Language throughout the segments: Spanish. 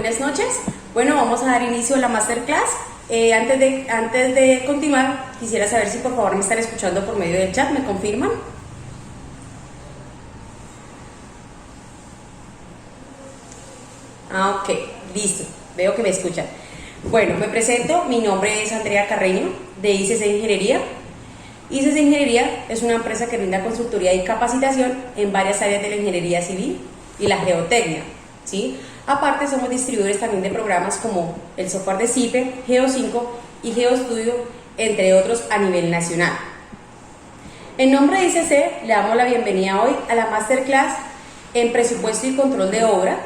buenas noches. Bueno, vamos a dar inicio a la masterclass. Antes de continuar, quisiera saber si por favor me están escuchando por medio del chat, ¿me confirman? Ok, listo, veo que me escuchan. Bueno, me presento, mi nombre es Andrea Carreño, de ICC Ingeniería. ICC Ingeniería es una empresa que brinda consultoría y capacitación en varias áreas de la ingeniería civil y la geotecnia, ¿sí? Aparte, somos distribuidores también de programas como el software de CIPE, Geo5 y GeoStudio, entre otros a nivel nacional. En nombre de ICC, le damos la bienvenida hoy a la Masterclass en Presupuesto y Control de Obra,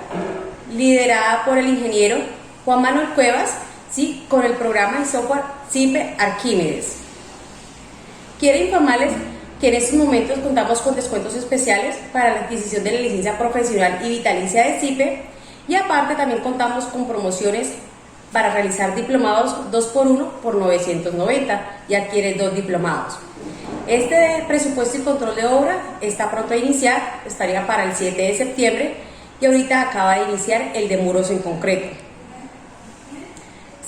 liderada por el ingeniero Juan Manuel Cuevas, ¿sí? Con el programa y software CIPE Arquímedes. Quiero informarles que en estos momentos contamos con descuentos especiales para la adquisición de la licencia profesional y vitalicia de CIPE, y aparte también contamos con promociones para realizar diplomados 2x1 por 990 y adquiere 2 diplomados. Este presupuesto y control de obra está pronto a iniciar, estaría para el 7 de septiembre y ahorita acaba de iniciar el de muros en concreto.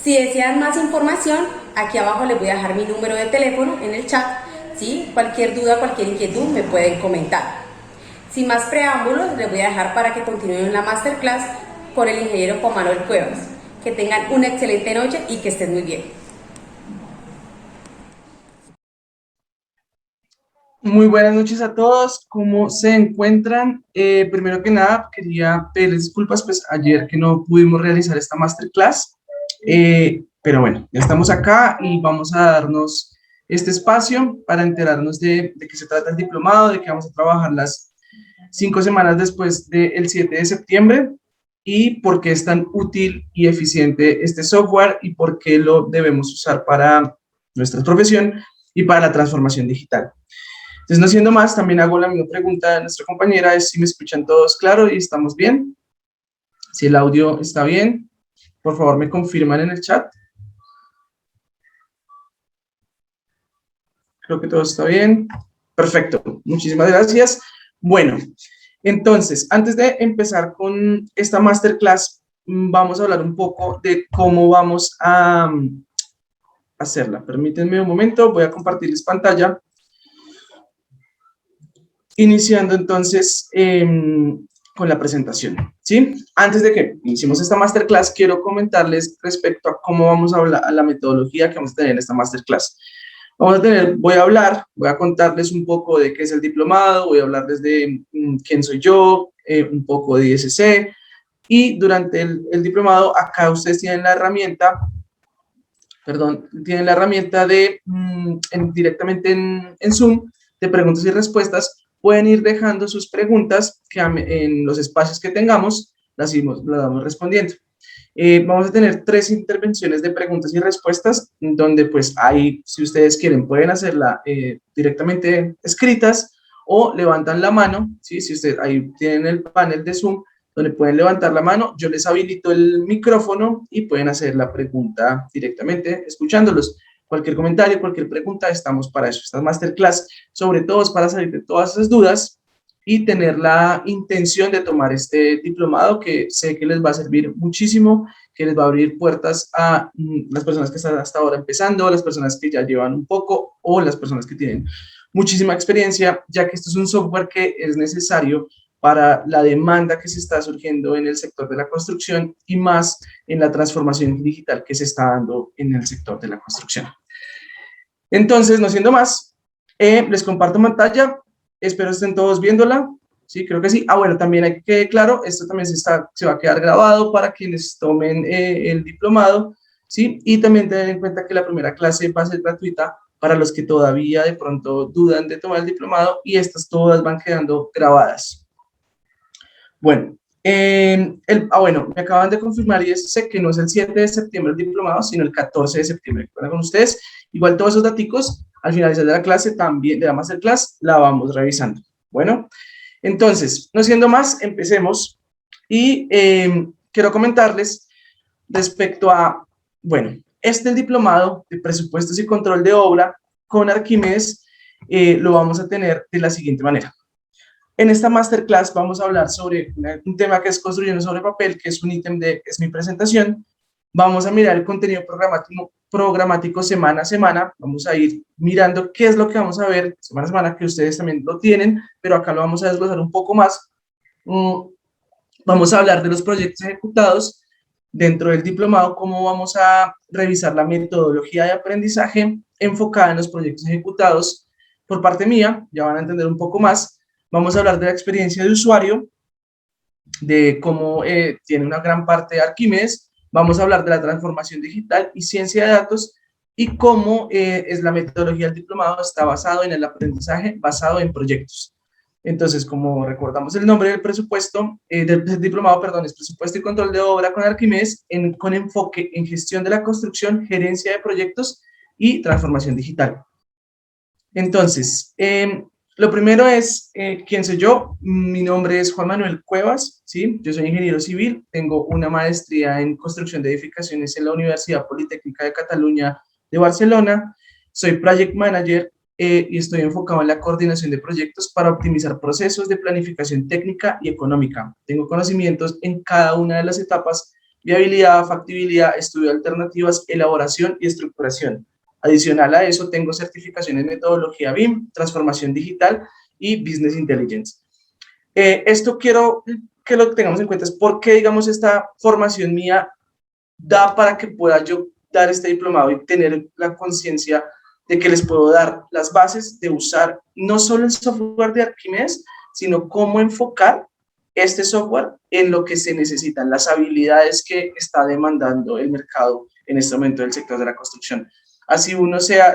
Si desean más información, aquí abajo les voy a dejar mi número de teléfono en el chat, ¿sí? Cualquier duda, cualquier inquietud me pueden comentar. Sin más preámbulos, les voy a dejar para que continúen la masterclass con el ingeniero Juan Manuel Cuevas. Que tengan una excelente noche y que estén muy bien. Muy buenas noches a todos, ¿cómo se encuentran? Primero que nada, quería pedirles disculpas, pues ayer que no pudimos realizar esta masterclass, pero bueno, ya estamos acá y vamos a darnos este espacio para enterarnos de qué se trata el diplomado, de que vamos a trabajar las 5 semanas después del 7 de septiembre y por qué es tan útil y eficiente este software y por qué lo debemos usar para nuestra profesión y para la transformación digital. Entonces, no siendo más, también hago la misma pregunta a nuestra compañera, es si me escuchan todos claro y estamos bien. Si el audio está bien, por favor me confirman en el chat. Creo que todo está bien. Perfecto, muchísimas gracias. Bueno, entonces, antes de empezar con esta masterclass, vamos a hablar un poco de cómo vamos a hacerla. Permítanme un momento, voy a compartirles pantalla. Iniciando entonces con la presentación, ¿sí? Antes de que iniciemos esta masterclass, quiero comentarles respecto a cómo vamos a hablar, a la metodología que vamos a tener en esta masterclass. Voy a contarles un poco de qué es el diplomado, voy a hablarles de quién soy yo, un poco de ISC, y durante el diplomado, acá ustedes tienen la herramienta, de directamente en Zoom, de preguntas y respuestas. Pueden ir dejando sus preguntas que en los espacios que tengamos las vamos respondiendo. Vamos a tener 3 intervenciones de preguntas y respuestas, donde pues ahí, si ustedes quieren, pueden hacerla directamente escritas o levantan la mano, ¿sí? Si ustedes ahí tienen el panel de Zoom, donde pueden levantar la mano, yo les habilito el micrófono y pueden hacer la pregunta directamente escuchándolos. Cualquier comentario, cualquier pregunta, estamos para eso. Esta masterclass, sobre todo, es para salir de todas esas dudas y tener la intención de tomar este diplomado que sé que les va a servir muchísimo, que les va a abrir puertas a las personas que están hasta ahora empezando, las personas que ya llevan un poco o las personas que tienen muchísima experiencia, ya que esto es un software que es necesario para la demanda que se está surgiendo en el sector de la construcción y más en la transformación digital que se está dando en el sector de la construcción. Entonces, no siendo más, les comparto pantalla, espero estén todos viéndola, sí, creo que sí. Bueno, también hay que quede claro, esto también se va a quedar grabado para quienes tomen el diplomado, sí, y también tener en cuenta que la primera clase va a ser gratuita para los que todavía de pronto dudan de tomar el diplomado y estas todas van quedando grabadas. Bueno, me acaban de confirmar y sé que no es el 7 de septiembre el diplomado, sino el 14 de septiembre. ¿Recuerdan con ustedes? Igual todos esos daticos, al finalizar de la clase, también de la masterclass, la vamos revisando. Bueno, entonces, no siendo más, empecemos. Y quiero comentarles respecto a, bueno, este diplomado de presupuestos y control de obra con Arquímedes lo vamos a tener de la siguiente manera. En esta masterclass vamos a hablar sobre un tema que es construyendo sobre papel, que es un ítem es mi presentación. Vamos a mirar el contenido programático semana a semana. Vamos a ir mirando qué es lo que vamos a ver semana a semana, que ustedes también lo tienen, pero acá lo vamos a desglosar un poco más. Vamos a hablar de los proyectos ejecutados dentro del diplomado, cómo vamos a revisar la metodología de aprendizaje enfocada en los proyectos ejecutados por parte mía, ya van a entender un poco más. Vamos a hablar de la experiencia de usuario, de cómo tiene una gran parte de Arquímedes. Vamos a hablar de la transformación digital y ciencia de datos y cómo es la metodología del diplomado, está basado en el aprendizaje basado en proyectos. Entonces, como recordamos el nombre del presupuesto, del diplomado, perdón, es presupuesto y control de obra con Arquímedes, con enfoque en gestión de la construcción, gerencia de proyectos y transformación digital. Entonces, lo primero es, ¿quién soy yo? Mi nombre es Juan Manuel Cuevas, ¿sí? Yo soy ingeniero civil, tengo una maestría en construcción de edificaciones en la Universidad Politécnica de Cataluña de Barcelona, soy Project Manager y estoy enfocado en la coordinación de proyectos para optimizar procesos de planificación técnica y económica. Tengo conocimientos en cada una de las etapas: viabilidad, factibilidad, estudio de alternativas, elaboración y estructuración. Adicional a eso, tengo certificaciones en metodología BIM, transformación digital y business intelligence. Esto quiero que lo tengamos en cuenta, es porque, digamos, esta formación mía da para que pueda yo dar este diplomado y tener la conciencia de que les puedo dar las bases de usar no solo el software de Arquímedes, sino cómo enfocar este software en lo que se necesitan, las habilidades que está demandando el mercado en este momento del sector de la construcción. Así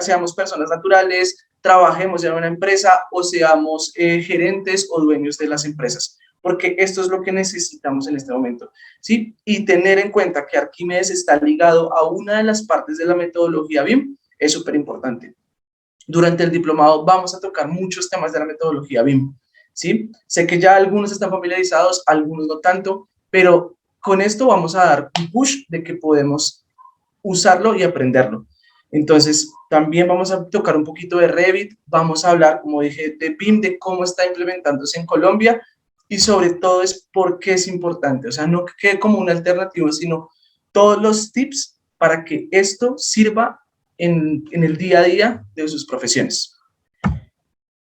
seamos personas naturales, trabajemos en una empresa o seamos gerentes o dueños de las empresas, porque esto es lo que necesitamos en este momento, ¿sí? Y tener en cuenta que Arquímedes está ligado a una de las partes de la metodología BIM es súper importante. Durante el diplomado vamos a tocar muchos temas de la metodología BIM, ¿sí? Sé que ya algunos están familiarizados, algunos no tanto, pero con esto vamos a dar un push de que podemos usarlo y aprenderlo. Entonces, también vamos a tocar un poquito de Revit, vamos a hablar, como dije, de BIM, de cómo está implementándose en Colombia y sobre todo es por qué es importante. O sea, no que quede como una alternativa, sino todos los tips para que esto sirva en el día a día de sus profesiones.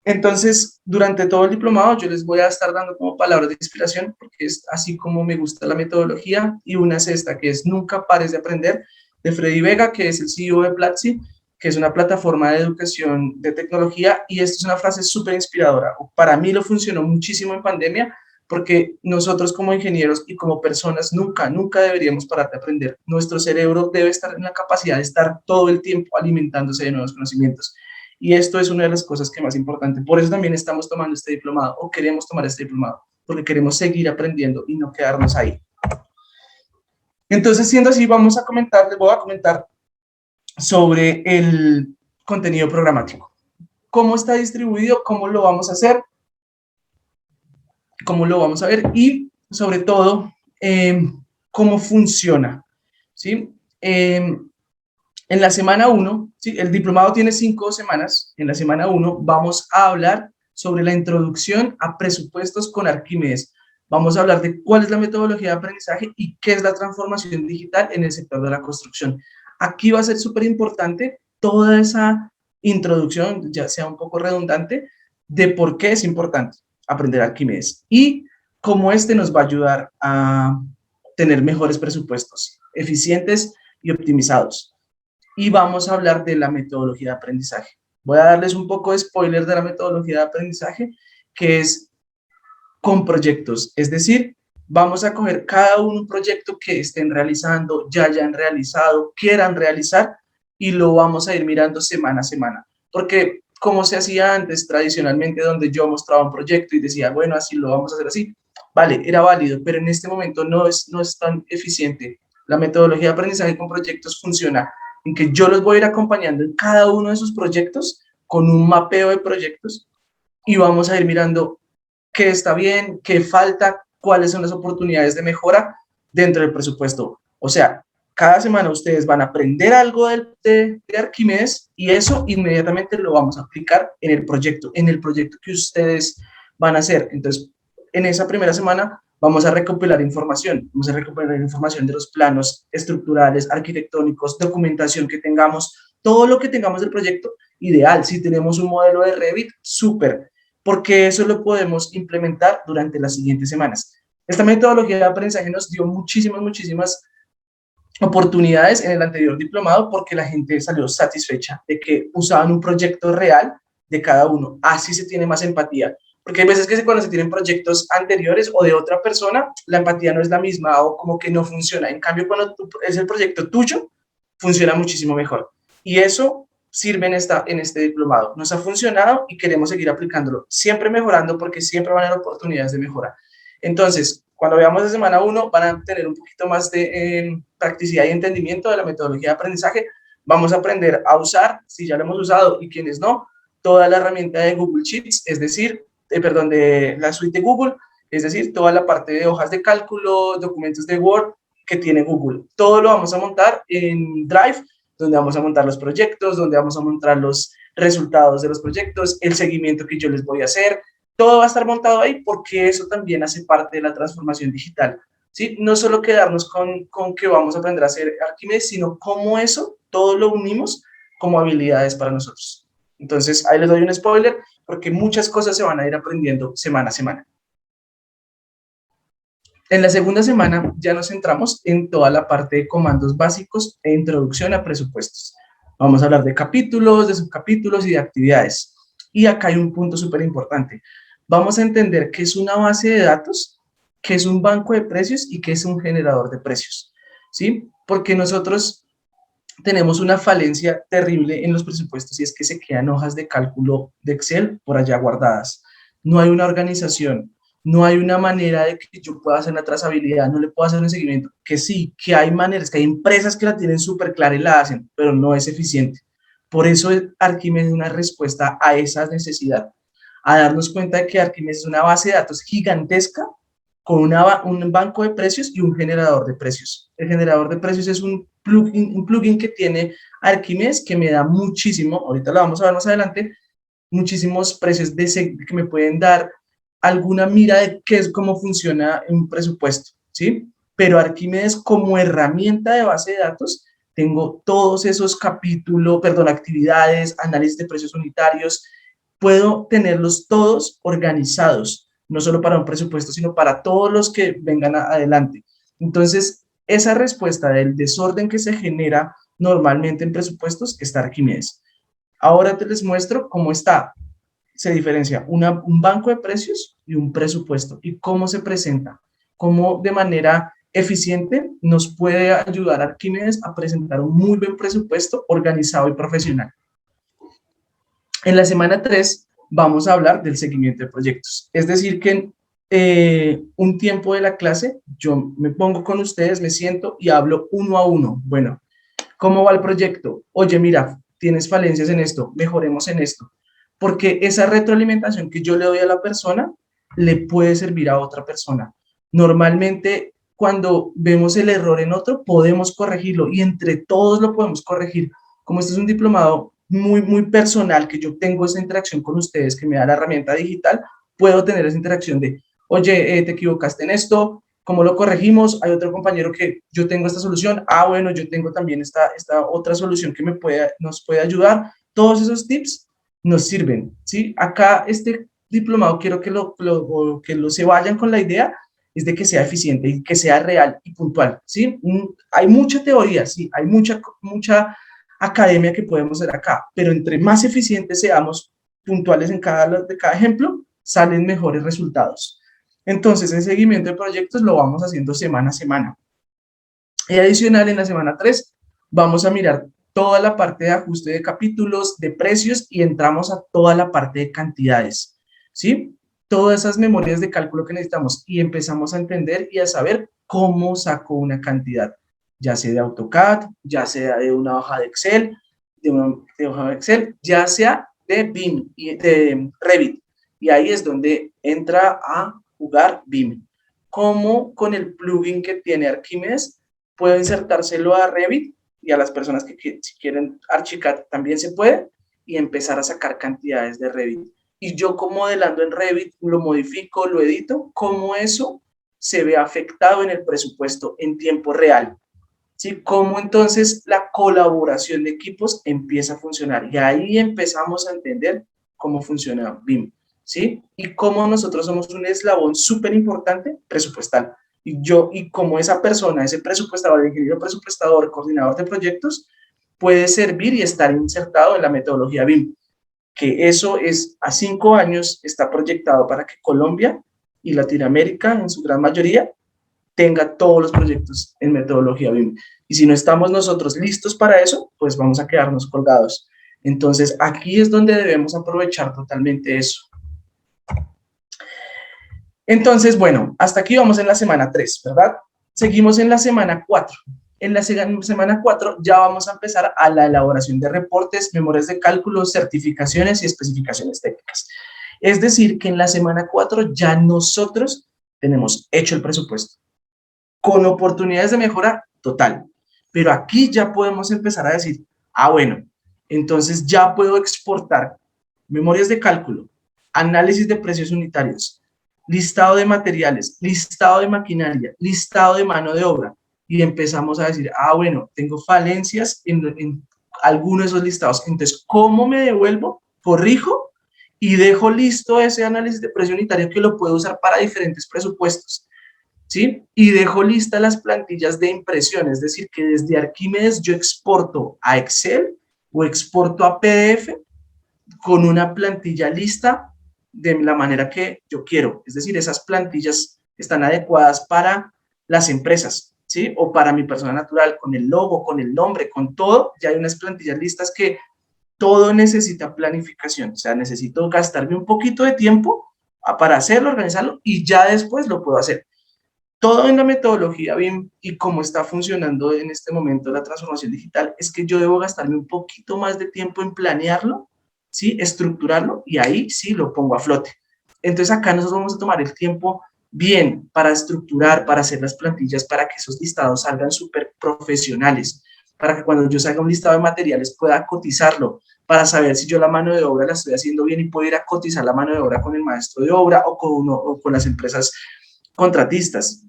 Entonces, durante todo el diplomado yo les voy a estar dando como palabras de inspiración, porque es así como me gusta la metodología, y una es esta, que es Nunca pares de aprender, de Freddy Vega, que es el CEO de Platzi, que es una plataforma de educación de tecnología, y esta es una frase súper inspiradora. Para mí lo funcionó muchísimo en pandemia, porque nosotros como ingenieros y como personas nunca deberíamos parar de aprender. Nuestro cerebro debe estar en la capacidad de estar todo el tiempo alimentándose de nuevos conocimientos. Y esto es una de las cosas que más importante. Por eso también estamos tomando este diplomado o queremos tomar este diplomado, porque queremos seguir aprendiendo y no quedarnos ahí. Entonces, siendo así, les voy a comentar sobre el contenido programático. ¿Cómo está distribuido? ¿Cómo lo vamos a hacer? ¿Cómo lo vamos a ver? Y, sobre todo, cómo funciona, ¿sí? En la semana 1, ¿sí? El diplomado tiene 5 semanas. En la semana 1 vamos a hablar sobre la introducción a presupuestos con Arquímedes. Vamos a hablar de cuál es la metodología de aprendizaje y qué es la transformación digital en el sector de la construcción. Aquí va a ser súper importante toda esa introducción, ya sea un poco redundante, de por qué es importante aprender Arquímedes y cómo este nos va a ayudar a tener mejores presupuestos, eficientes y optimizados. Y vamos a hablar de la metodología de aprendizaje. Voy a darles un poco de spoiler de la metodología de aprendizaje, que es con proyectos, es decir, vamos a coger cada un proyecto que estén realizando, ya hayan realizado, quieran realizar, y lo vamos a ir mirando semana a semana, porque como se hacía antes tradicionalmente, donde yo mostraba un proyecto y decía, bueno, así lo vamos a hacer así, vale, era válido, pero en este momento no es tan eficiente. La metodología de aprendizaje con proyectos funciona en que yo los voy a ir acompañando en cada uno de sus proyectos con un mapeo de proyectos y vamos a ir mirando qué está bien, qué falta, cuáles son las oportunidades de mejora dentro del presupuesto. O sea, cada semana ustedes van a aprender algo de Arquímedes y eso inmediatamente lo vamos a aplicar en el proyecto que ustedes van a ser. Entonces, en esa primera semana vamos a recopilar información de los planos estructurales, arquitectónicos, documentación que tengamos, todo lo que tengamos del proyecto, ideal. Si tenemos un modelo de Revit, súper, porque eso lo podemos implementar durante las siguientes semanas. Esta metodología de aprendizaje nos dio muchísimas oportunidades en el anterior diplomado porque la gente salió satisfecha de que usaban un proyecto real de cada uno. Así se tiene más empatía. Porque hay veces que cuando se tienen proyectos anteriores o de otra persona, la empatía no es la misma o como que no funciona. En cambio, cuando es el proyecto tuyo, funciona muchísimo mejor. Y eso sirve en este diplomado. Nos ha funcionado y queremos seguir aplicándolo. Siempre mejorando porque siempre van a haber oportunidades de mejora. Entonces, cuando veamos de semana 1, van a tener un poquito más de practicidad y entendimiento de la metodología de aprendizaje. Vamos a aprender a usar, si ya lo hemos usado y quienes no, toda la herramienta de Google Sheets, es decir, de la suite de Google, es decir, toda la parte de hojas de cálculo, documentos de Word que tiene Google. Todo lo vamos a montar en Drive, donde vamos a montar los proyectos, donde vamos a montar los resultados de los proyectos, el seguimiento que yo les voy a hacer. Todo va a estar montado ahí porque eso también hace parte de la transformación digital. ¿Sí? No solo quedarnos con que vamos a aprender a hacer Arquímedes, sino cómo eso, todo lo unimos como habilidades para nosotros. Entonces, ahí les doy un spoiler, porque muchas cosas se van a ir aprendiendo semana a semana. En la segunda semana ya nos centramos en toda la parte de comandos básicos e introducción a presupuestos. Vamos a hablar de capítulos, de subcapítulos y de actividades. Y acá hay un punto súper importante. Vamos a entender qué es una base de datos, qué es un banco de precios y qué es un generador de precios. ¿Sí? Porque nosotros tenemos una falencia terrible en los presupuestos y es que se quedan hojas de cálculo de Excel por allá guardadas. No hay una organización, no hay una manera de que yo pueda hacer la trazabilidad, no le puedo hacer un seguimiento, que sí, que hay maneras, que hay empresas que la tienen súper clara y la hacen, pero no es eficiente. Por eso Arquímedes es una respuesta a esa necesidad, a darnos cuenta de que Arquímedes es una base de datos gigantesca con un banco de precios y un generador de precios. El generador de precios es un plugin que tiene Arquímedes que me da muchísimo, ahorita lo vamos a ver más adelante, muchísimos precios que me pueden dar alguna mira de qué es, cómo funciona un presupuesto, ¿sí? Pero Arquímedes como herramienta de base de datos, tengo todos esos capítulos, perdón, actividades, análisis de precios unitarios, puedo tenerlos todos organizados, no solo para un presupuesto, sino para todos los que vengan adelante. Entonces, esa respuesta del desorden que se genera normalmente en presupuestos está Arquímedes. Ahora te les muestro cómo se diferencia un banco de precios y un presupuesto y cómo se presenta, cómo de manera eficiente nos puede ayudar Arquímedes a presentar un muy buen presupuesto organizado y profesional. En la semana 3 vamos a hablar del seguimiento de proyectos. Es decir, que en un tiempo de la clase yo me pongo con ustedes, me siento y hablo uno a uno. Bueno, ¿cómo va el proyecto? Oye, mira, tienes falencias en esto, mejoremos en esto. Porque esa retroalimentación que yo le doy a la persona le puede servir a otra persona. Normalmente, cuando vemos el error en otro, podemos corregirlo y entre todos lo podemos corregir. Como este es un diplomado muy personal, que yo tengo esa interacción con ustedes, que me da la herramienta digital, puedo tener esa interacción de, oye, te equivocaste en esto, ¿cómo lo corregimos? Hay otro compañero que yo tengo esta solución, bueno, yo tengo también esta otra solución que nos puede ayudar. Todos esos tips nos sirven, ¿sí? Acá este diplomado quiero que se vayan con la idea es de que sea eficiente y que sea real y puntual, ¿sí? Hay mucha teoría, sí, hay mucha academia que podemos hacer acá, pero entre más eficientes seamos, puntuales de cada ejemplo, salen mejores resultados. Entonces, el seguimiento de proyectos lo vamos haciendo semana a semana. Y adicional, en la semana 3, vamos a mirar toda la parte de ajuste de capítulos, de precios, y entramos a toda la parte de cantidades, ¿sí? Todas esas memorias de cálculo que necesitamos y empezamos a entender y a saber cómo saco una cantidad, ya sea de AutoCAD, ya sea de una hoja de Excel, ya sea de BIM y de Revit. Y ahí es donde entra a jugar BIM. Cómo con el plugin que tiene Arquímedes puedo insertárselo a Revit y a las personas que si quieren Archicad también se puede y empezar a sacar cantidades de Revit. y yo como modelando en Revit lo modifico, lo edito, cómo eso se ve afectado en el presupuesto en tiempo real. ¿Sí? Cómo entonces la colaboración de equipos empieza a funcionar. Y ahí empezamos a entender cómo funciona BIM, ¿sí? Y cómo nosotros somos un eslabón súper importante presupuestal. Y como esa persona, ese presupuestador, ingeniero presupuestador, coordinador de proyectos, puede servir y estar insertado en la metodología BIM, que eso es a 5 años, está proyectado para que Colombia y Latinoamérica, en su gran mayoría, tenga todos los proyectos en metodología BIM. Y si no estamos nosotros listos para eso, pues vamos a quedarnos colgados. Entonces, aquí es donde debemos aprovechar totalmente eso. Entonces, bueno, hasta aquí vamos en la semana 3, ¿verdad? Seguimos en la semana 4. En la semana 4 ya vamos a empezar a la elaboración de reportes, memorias de cálculo, certificaciones y especificaciones técnicas. Es decir, que en la semana 4 ya nosotros tenemos hecho el presupuesto, con oportunidades de mejora total. Pero aquí ya podemos empezar a decir, bueno, entonces ya puedo exportar memorias de cálculo, análisis de precios unitarios, listado de materiales, listado de maquinaria, listado de mano de obra, y empezamos a decir, bueno, tengo falencias en alguno de esos listados. Entonces, ¿cómo me devuelvo? Corrijo y dejo listo ese análisis de precio unitario que lo puedo usar para diferentes presupuestos. ¿Sí? Y dejo listas las plantillas de impresión, es decir, que desde Arquímedes yo exporto a Excel o exporto a PDF con una plantilla lista de la manera que yo quiero. Es decir, esas plantillas están adecuadas para las empresas, ¿sí? O para mi persona natural, con el logo, con el nombre, con todo. Ya hay unas plantillas listas que todo necesita planificación. O sea, necesito gastarme un poquito de tiempo para hacerlo, organizarlo, y ya después lo puedo hacer. Todo en la metodología BIM y cómo está funcionando en este momento la transformación digital es que yo debo gastarme un poquito más de tiempo en planearlo, ¿sí? Estructurarlo, y ahí sí lo pongo a flote. Entonces acá nosotros vamos a tomar el tiempo bien para estructurar, para hacer las plantillas, para que esos listados salgan súper profesionales, para que cuando yo salga un listado de materiales pueda cotizarlo, para saber si yo la mano de obra la estoy haciendo bien y puedo ir a cotizar la mano de obra con el maestro de obra o con las empresas contratistas.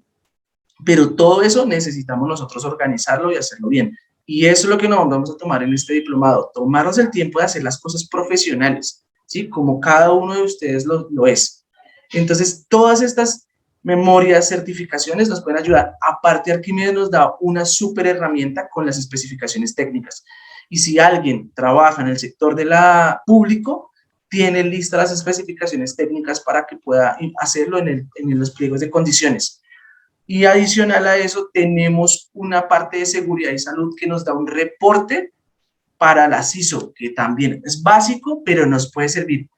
Pero todo eso necesitamos nosotros organizarlo y hacerlo bien. Y eso es lo que nos vamos a tomar en este diplomado, tomarnos el tiempo de hacer las cosas profesionales, ¿sí? Como cada uno de ustedes lo es. Entonces, todas estas memorias, certificaciones nos pueden ayudar. Aparte, Arquímedes nos da una súper herramienta con las especificaciones técnicas. Y si alguien trabaja en el sector de la público, tiene listas las especificaciones técnicas para que pueda hacerlo en los pliegos de condiciones. Y adicional a eso, tenemos una parte de seguridad y salud que nos da un reporte para la CISO, que también es básico, pero nos puede servir.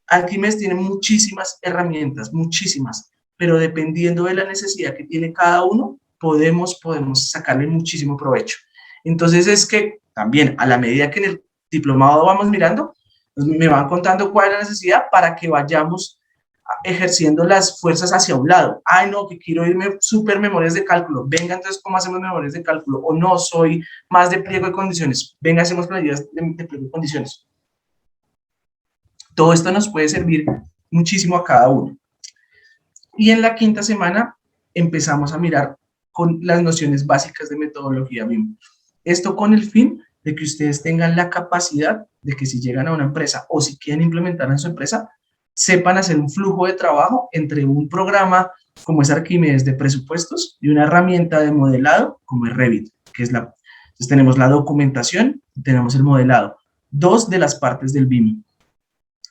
Arquímedes tiene muchísimas herramientas, muchísimas, pero dependiendo de la necesidad que tiene cada uno, podemos sacarle muchísimo provecho. Entonces es que también a la medida que en el diplomado vamos mirando, me van contando cuál es la necesidad para que vayamos ejerciendo las fuerzas hacia un lado. No, que quiero irme súper memorias de cálculo. Venga, entonces, ¿cómo hacemos memorias de cálculo? O no, soy más de pliego de condiciones. Venga, hacemos planillas de pliego de condiciones. Todo esto nos puede servir muchísimo a cada uno. Y en la quinta semana empezamos a mirar con las nociones básicas de metodología BIM. Esto con el fin de que ustedes tengan la capacidad de que si llegan a una empresa o si quieren implementar en su empresa, sepan hacer un flujo de trabajo entre un programa como es Arquímedes de presupuestos y una herramienta de modelado como es Revit, que es entonces tenemos la documentación y tenemos el modelado, dos de las partes del BIM.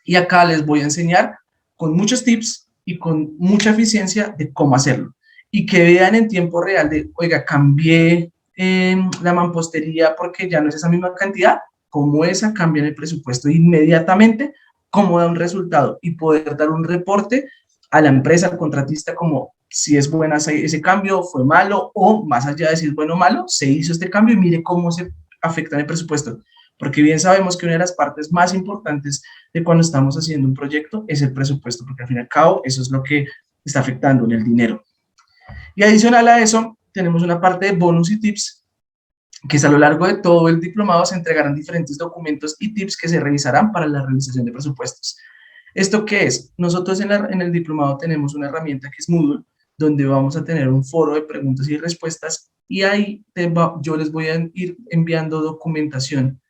Y acá les voy a enseñar con muchos tips y con mucha eficiencia de cómo hacerlo. Y que vean en tiempo real de, oiga, cambié la mampostería porque ya no es esa misma cantidad, cómo esa cambia en el presupuesto inmediatamente, cómo da un resultado y poder dar un reporte a la empresa, al contratista, como si es buena ese cambio, fue malo, o más allá de si es bueno o malo, se hizo este cambio y mire cómo se afecta en el presupuesto. Porque bien sabemos que una de las partes más importantes de cuando estamos haciendo un proyecto es el presupuesto, porque al fin y al cabo eso es lo que está afectando en el dinero. Y adicional a eso, tenemos una parte de bonus y tips, que a lo largo de todo el diplomado se entregarán diferentes documentos y tips que se revisarán para la realización de presupuestos. ¿Esto qué es? Nosotros en el diplomado tenemos una herramienta que es Moodle, donde vamos a tener un foro de preguntas y respuestas y ahí yo les voy a ir enviando documentación,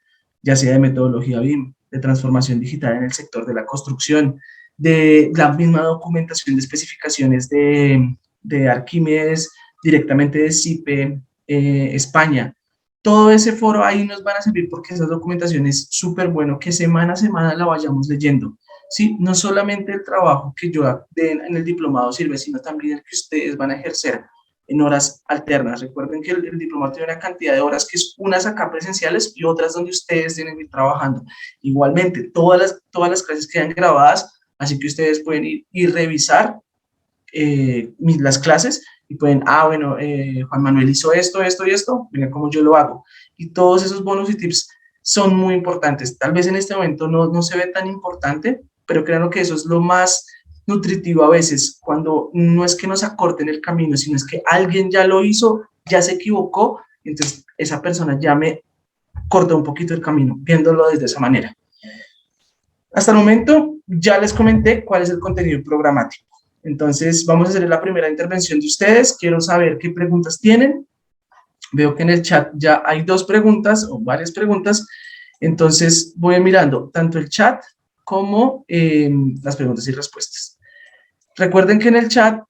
ya sea de metodología BIM, de transformación digital en el sector de la construcción, de la misma documentación de especificaciones de Arquímedes, directamente de CIPE, España. Todo ese foro ahí nos van a servir porque esa documentación es súper bueno que semana a semana la vayamos leyendo. Sí, no solamente el trabajo que yo en el diplomado sirve, sino también el que ustedes van a ejercer en horas alternas. Recuerden que el diplomado tiene una cantidad de horas que es unas acá presenciales y otras donde ustedes tienen que ir trabajando. Igualmente, todas las clases quedan grabadas, así que ustedes pueden ir y revisar las clases y pueden, bueno, Juan Manuel hizo esto, esto y esto, mira cómo yo lo hago. Y todos esos bonos y tips son muy importantes. Tal vez en este momento no se ve tan importante, pero creo que eso es lo más nutritivo a veces, cuando no es que nos acorten el camino, sino es que alguien ya lo hizo, ya se equivocó, entonces esa persona ya me corta un poquito el camino, viéndolo desde esa manera. Hasta el momento ya les comenté cuál es el contenido programático. Entonces vamos a hacer la primera intervención de ustedes. Quiero saber qué preguntas tienen. Veo que en el chat ya hay dos preguntas o varias preguntas. Entonces voy mirando tanto el chat como las preguntas y respuestas. Recuerden que en el chat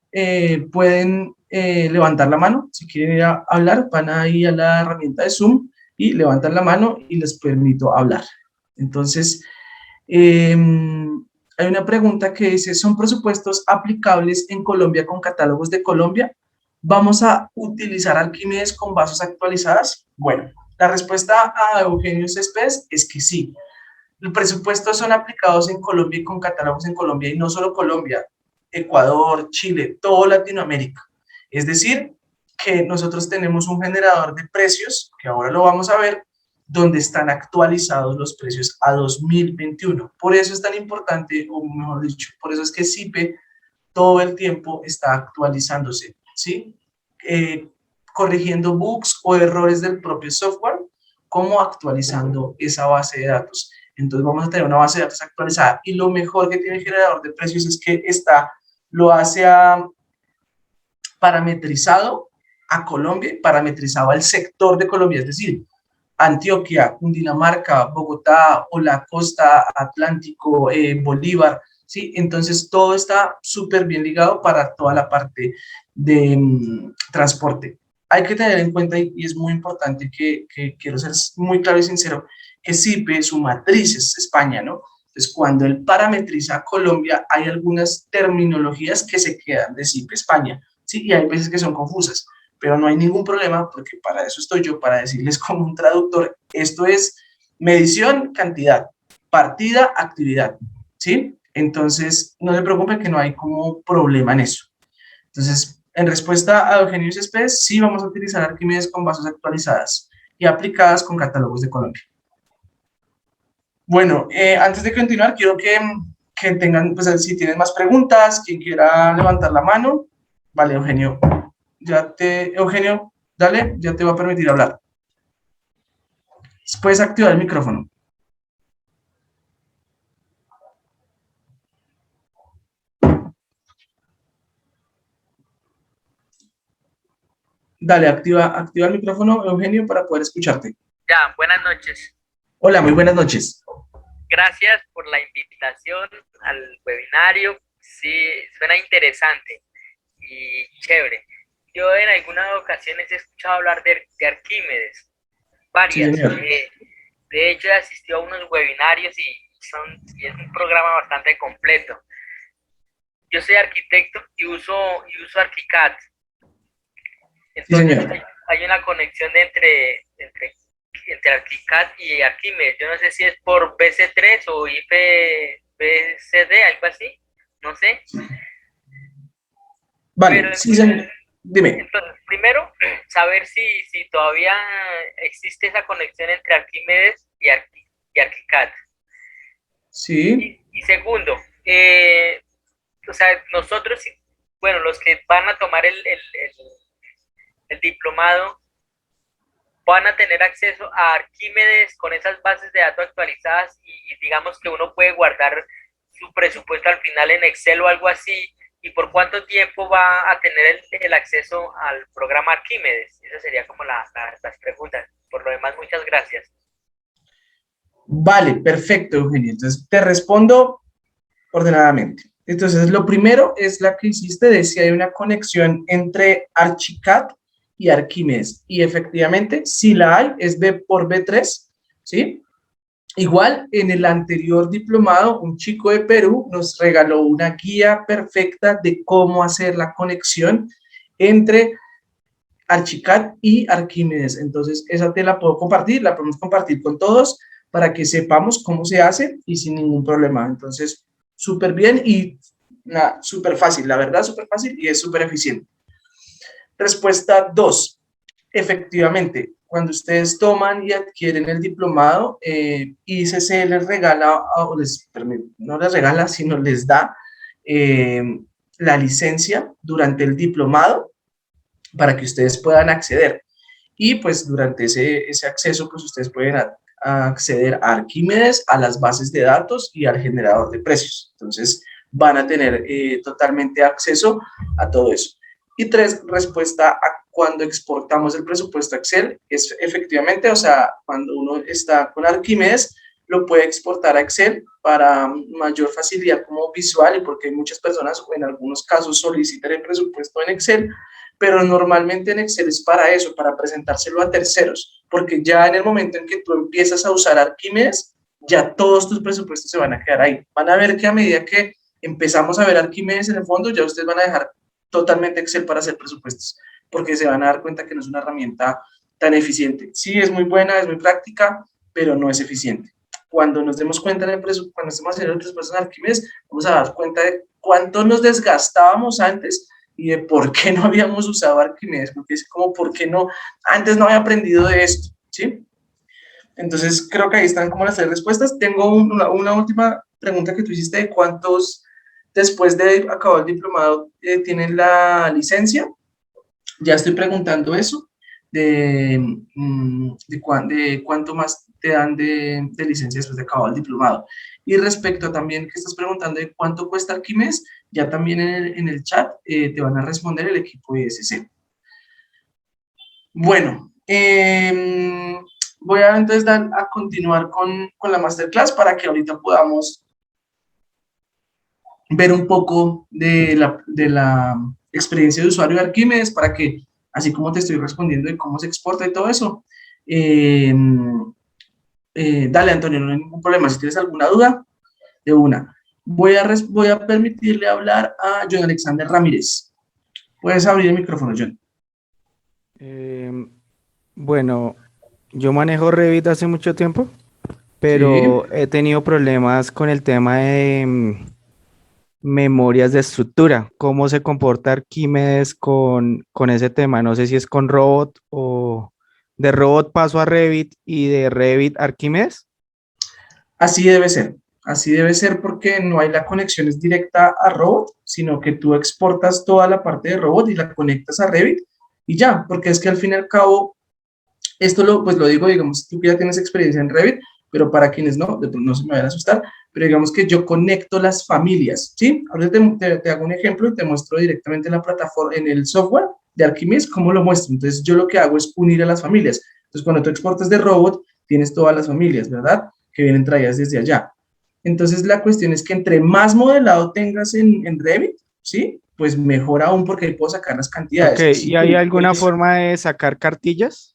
pueden levantar la mano. Si quieren ir a hablar, van ahí a la herramienta de Zoom y levantan la mano y les permito hablar. Entonces, hay una pregunta que dice, ¿son presupuestos aplicables en Colombia con catálogos de Colombia? ¿Vamos a utilizar Arquímedes con bases actualizadas? Bueno, la respuesta a Eugenio Céspedes es que sí. Los presupuestos son aplicados en Colombia y con catálogos en Colombia, y no solo Colombia, Ecuador, Chile, toda Latinoamérica. Es decir, que nosotros tenemos un generador de precios, que ahora lo vamos a ver, donde están actualizados los precios a 2021. Por eso es tan importante, o mejor dicho, por eso es que CIPE todo el tiempo está actualizándose, ¿sí? Corrigiendo bugs o errores del propio software, como actualizando esa base de datos. Entonces vamos a tener una base de datos actualizada y lo mejor que tiene el generador de precios es que lo hace parametrizado a Colombia, parametrizado al sector de Colombia, es decir, Antioquia, Cundinamarca, Bogotá o la costa Atlántico, Bolívar, ¿sí? Entonces todo está súper bien ligado para toda la parte de transporte. Hay que tener en cuenta, y es muy importante que quiero ser muy claro y sincero, que CIPE, su matriz es España, ¿no? Entonces, cuando él parametriza a Colombia, hay algunas terminologías que se quedan de CIPE España, ¿sí? Y hay veces que son confusas, pero no hay ningún problema porque para eso estoy yo, para decirles como un traductor, esto es medición, cantidad, partida, actividad, ¿sí? Entonces, no se preocupen que no hay como problema en eso. Entonces, en respuesta a Eugenio Céspedes, sí vamos a utilizar Arquímedes con bases actualizadas y aplicadas con catálogos de Colombia. Bueno, antes de continuar, quiero que tengan, pues si tienen más preguntas, quien quiera levantar la mano. Vale, Eugenio, Eugenio, dale, ya te va a permitir hablar. Puedes activar el micrófono. Dale, activa el micrófono, Eugenio, para poder escucharte. Ya, buenas noches. Hola, muy buenas noches. Gracias por la invitación al webinario. Sí, suena interesante y chévere. Yo en algunas ocasiones he escuchado hablar de Arquímedes, varias. Sí, señor. De hecho, he asistido a unos webinarios y es un programa bastante completo. Yo soy arquitecto y uso ArchiCAD. Entonces, sí, hay una conexión entre ArchiCAD y Arquímedes. Yo no sé si es por BC3 o IFBCD, algo así. No sé. Vale, Pero sí, señor. Dime. entonces, primero, saber si todavía existe esa conexión entre Arquímedes y ArchiCAD. Sí. Y segundo, o sea, nosotros, bueno, los que van a tomar el diplomado, van a tener acceso a Arquímedes con esas bases de datos actualizadas y digamos que uno puede guardar su presupuesto al final en Excel o algo así, y por cuánto tiempo va a tener el acceso al programa Arquímedes. Esa sería como las preguntas. Por lo demás, muchas gracias. Vale, perfecto, Eugenio. Entonces, te respondo ordenadamente. Entonces, lo primero es la que hiciste de si hay una conexión entre Archicad y Arquímedes. Y efectivamente, si la hay, es B por B3, ¿sí? Igual, en el anterior diplomado, un chico de Perú nos regaló una guía perfecta de cómo hacer la conexión entre Archicad y Arquímedes. Entonces, esa te la puedo compartir, la podemos compartir con todos para que sepamos cómo se hace y sin ningún problema. Entonces, súper bien y súper fácil, la verdad, súper fácil y es súper eficiente. Respuesta 2. Efectivamente, cuando ustedes toman y adquieren el diplomado, ICC les regala, o no les regala, sino les da la licencia durante el diplomado para que ustedes puedan acceder. Y pues durante ese acceso, pues ustedes pueden acceder a Arquímedes, a las bases de datos y al generador de precios. Entonces van a tener totalmente acceso a todo eso. Y 3, respuesta a cuando exportamos el presupuesto a Excel, es efectivamente, o sea, cuando uno está con Arquímedes, lo puede exportar a Excel para mayor facilidad como visual y porque hay muchas personas o en algunos casos solicitan el presupuesto en Excel, pero normalmente en Excel es para eso, para presentárselo a terceros, porque ya en el momento en que tú empiezas a usar Arquímedes, ya todos tus presupuestos se van a quedar ahí. Van a ver que a medida que empezamos a ver Arquímedes en el fondo, ya ustedes van a dejar totalmente Excel para hacer presupuestos, porque se van a dar cuenta que no es una herramienta tan eficiente. Sí, es muy buena, es muy práctica, pero no es eficiente. Cuando nos demos cuenta en el presupuesto, cuando estemos haciendo el presupuesto en Arquímedes, vamos a dar cuenta de cuánto nos desgastábamos antes y de por qué no habíamos usado Arquímedes, porque es como, ¿por qué no? Antes no había aprendido de esto, ¿sí? Entonces, creo que ahí están como las 3 respuestas. Tengo una última pregunta que tú hiciste de cuántos, después de acabar el diplomado, tienen la licencia. Ya estoy preguntando eso, de cuánto más te dan de licencia después de acabar el diplomado. Y respecto a también que estás preguntando de cuánto cuesta Arquímedes, ya también en el chat te van a responder el equipo de ISC. Bueno, voy a entonces a continuar con la masterclass para que ahorita podamos ver un poco de la experiencia de usuario de Arquímedes para que, así como te estoy respondiendo de cómo se exporta y todo eso, dale, Antonio, no hay ningún problema. Si tienes alguna duda, de una. Voy a permitirle hablar a John Alexander Ramírez. Puedes abrir el micrófono, John. Bueno, yo manejo Revit hace mucho tiempo, pero he tenido problemas con el tema de memorias de estructura. ¿Cómo se comporta Arquímedes con ese tema? No sé si es con Robot o de Robot paso a Revit y de Revit a Arquímedes. Así debe ser. Así debe ser porque no hay la conexión es directa a Robot, sino que tú exportas toda la parte de Robot y la conectas a Revit y ya, porque es que al fin y al cabo, esto pues lo digo, digamos, tú que ya tienes experiencia en Revit, pero para quienes no, no se me vayan a asustar, pero digamos que yo conecto las familias, ¿sí? Ahora te hago un ejemplo y te muestro directamente en la plataforma, en el software de Arquímedes, cómo lo muestro. Entonces, yo lo que hago es unir a las familias. Entonces, cuando tú exportas de Robot, tienes todas las familias, ¿verdad? Que vienen traídas desde allá. Entonces, la cuestión es que entre más modelado tengas en Revit, ¿sí? Pues mejor aún porque ahí puedo sacar las cantidades. Ok, Si ¿y hay tú alguna puedes- forma de sacar cartillas?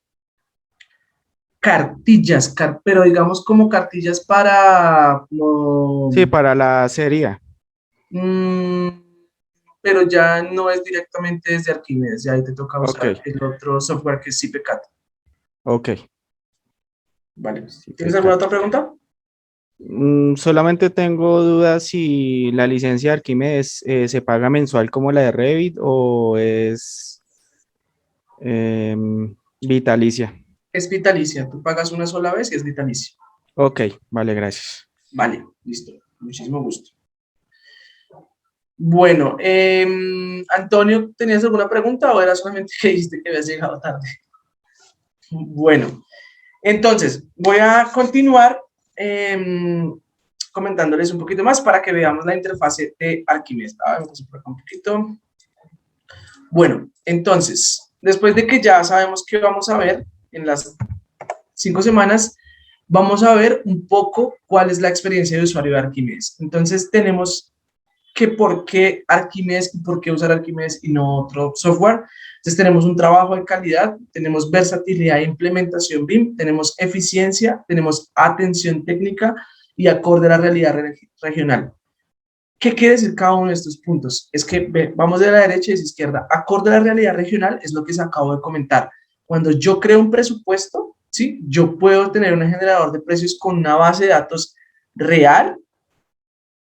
Cartillas, pero digamos como cartillas para... no, Sí, para la serie. mm, pero ya no es directamente desde Arquímedes, ya ahí te toca Ok, usar el otro software que es CPCAT. ok. Vale. Sí, ¿Tienes alguna otra pecado. pregunta? Solamente tengo dudas si la licencia de Arquímedes se paga mensual como la de Revit o es vitalicia. Es vitalicia, tú pagas una sola vez y es vitalicia. Ok, vale, gracias. Vale, listo, muchísimo gusto. Bueno, Antonio, ¿tenías alguna pregunta o era solamente que dijiste que habías llegado tarde? Bueno, entonces voy a continuar comentándoles un poquito más para que veamos la interfase de Arquímedes. Vamos por acá un poquito. Bueno, entonces, después de que ya sabemos qué vamos a ver en las 5 semanas, vamos a ver un poco cuál es la experiencia de usuario de Arquímedes. Entonces, tenemos que por qué Arquímedes y por qué usar Arquímedes y no otro software. Entonces, tenemos un trabajo de calidad, tenemos versatilidad e implementación BIM, tenemos eficiencia, tenemos atención técnica y acorde a la realidad regional. ¿Qué quiere decir cada uno de estos puntos? Es que vamos de la derecha y de la izquierda. Acorde a la realidad regional es lo que se acabo de comentar. Cuando yo creo un presupuesto, ¿sí? Yo puedo tener un generador de precios con una base de datos real,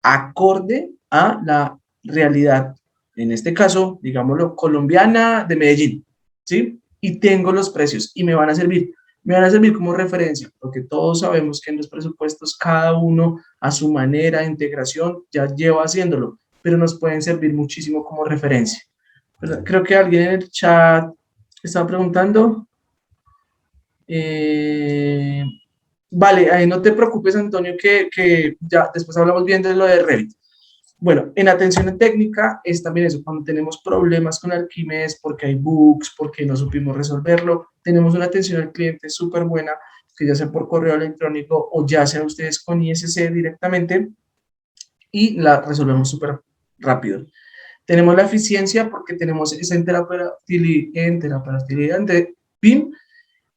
acorde a la realidad. En este caso, digámoslo, colombiana de Medellín, ¿sí? Y tengo los precios y me van a servir. Me van a servir como referencia, porque todos sabemos que en los presupuestos cada uno a su manera de integración ya lleva haciéndolo, pero nos pueden servir muchísimo como referencia. ¿Verdad? Creo que alguien en el chat estaba preguntando. Vale, no te preocupes, Antonio, que ya después hablamos bien de lo de Revit. Bueno, en atención técnica es también eso, cuando tenemos problemas con Arquímedes porque hay bugs, porque no supimos resolverlo, tenemos una atención al cliente súper buena, que ya sea por correo electrónico o ya sea ustedes con ISC directamente, y la resolvemos súper rápido. Tenemos la eficiencia porque tenemos esa interoperabilidad entre BIM,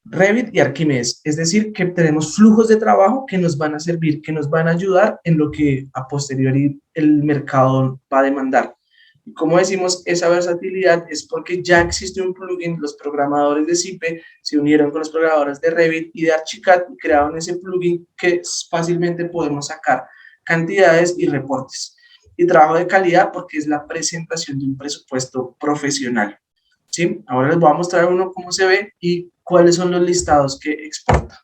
Revit y Arquímedes, es decir, que tenemos flujos de trabajo que nos van a servir, que nos van a ayudar en lo que a posteriori el mercado va a demandar. Y como decimos, esa versatilidad es porque ya existe un plugin, los programadores de CIPE se unieron con los programadores de Revit y de Archicad y crearon ese plugin que fácilmente podemos sacar cantidades y reportes. Y trabajo de calidad porque es la presentación de un presupuesto profesional. ¿Sí? Ahora les voy a mostrar uno cómo se ve y cuáles son los listados que exporta.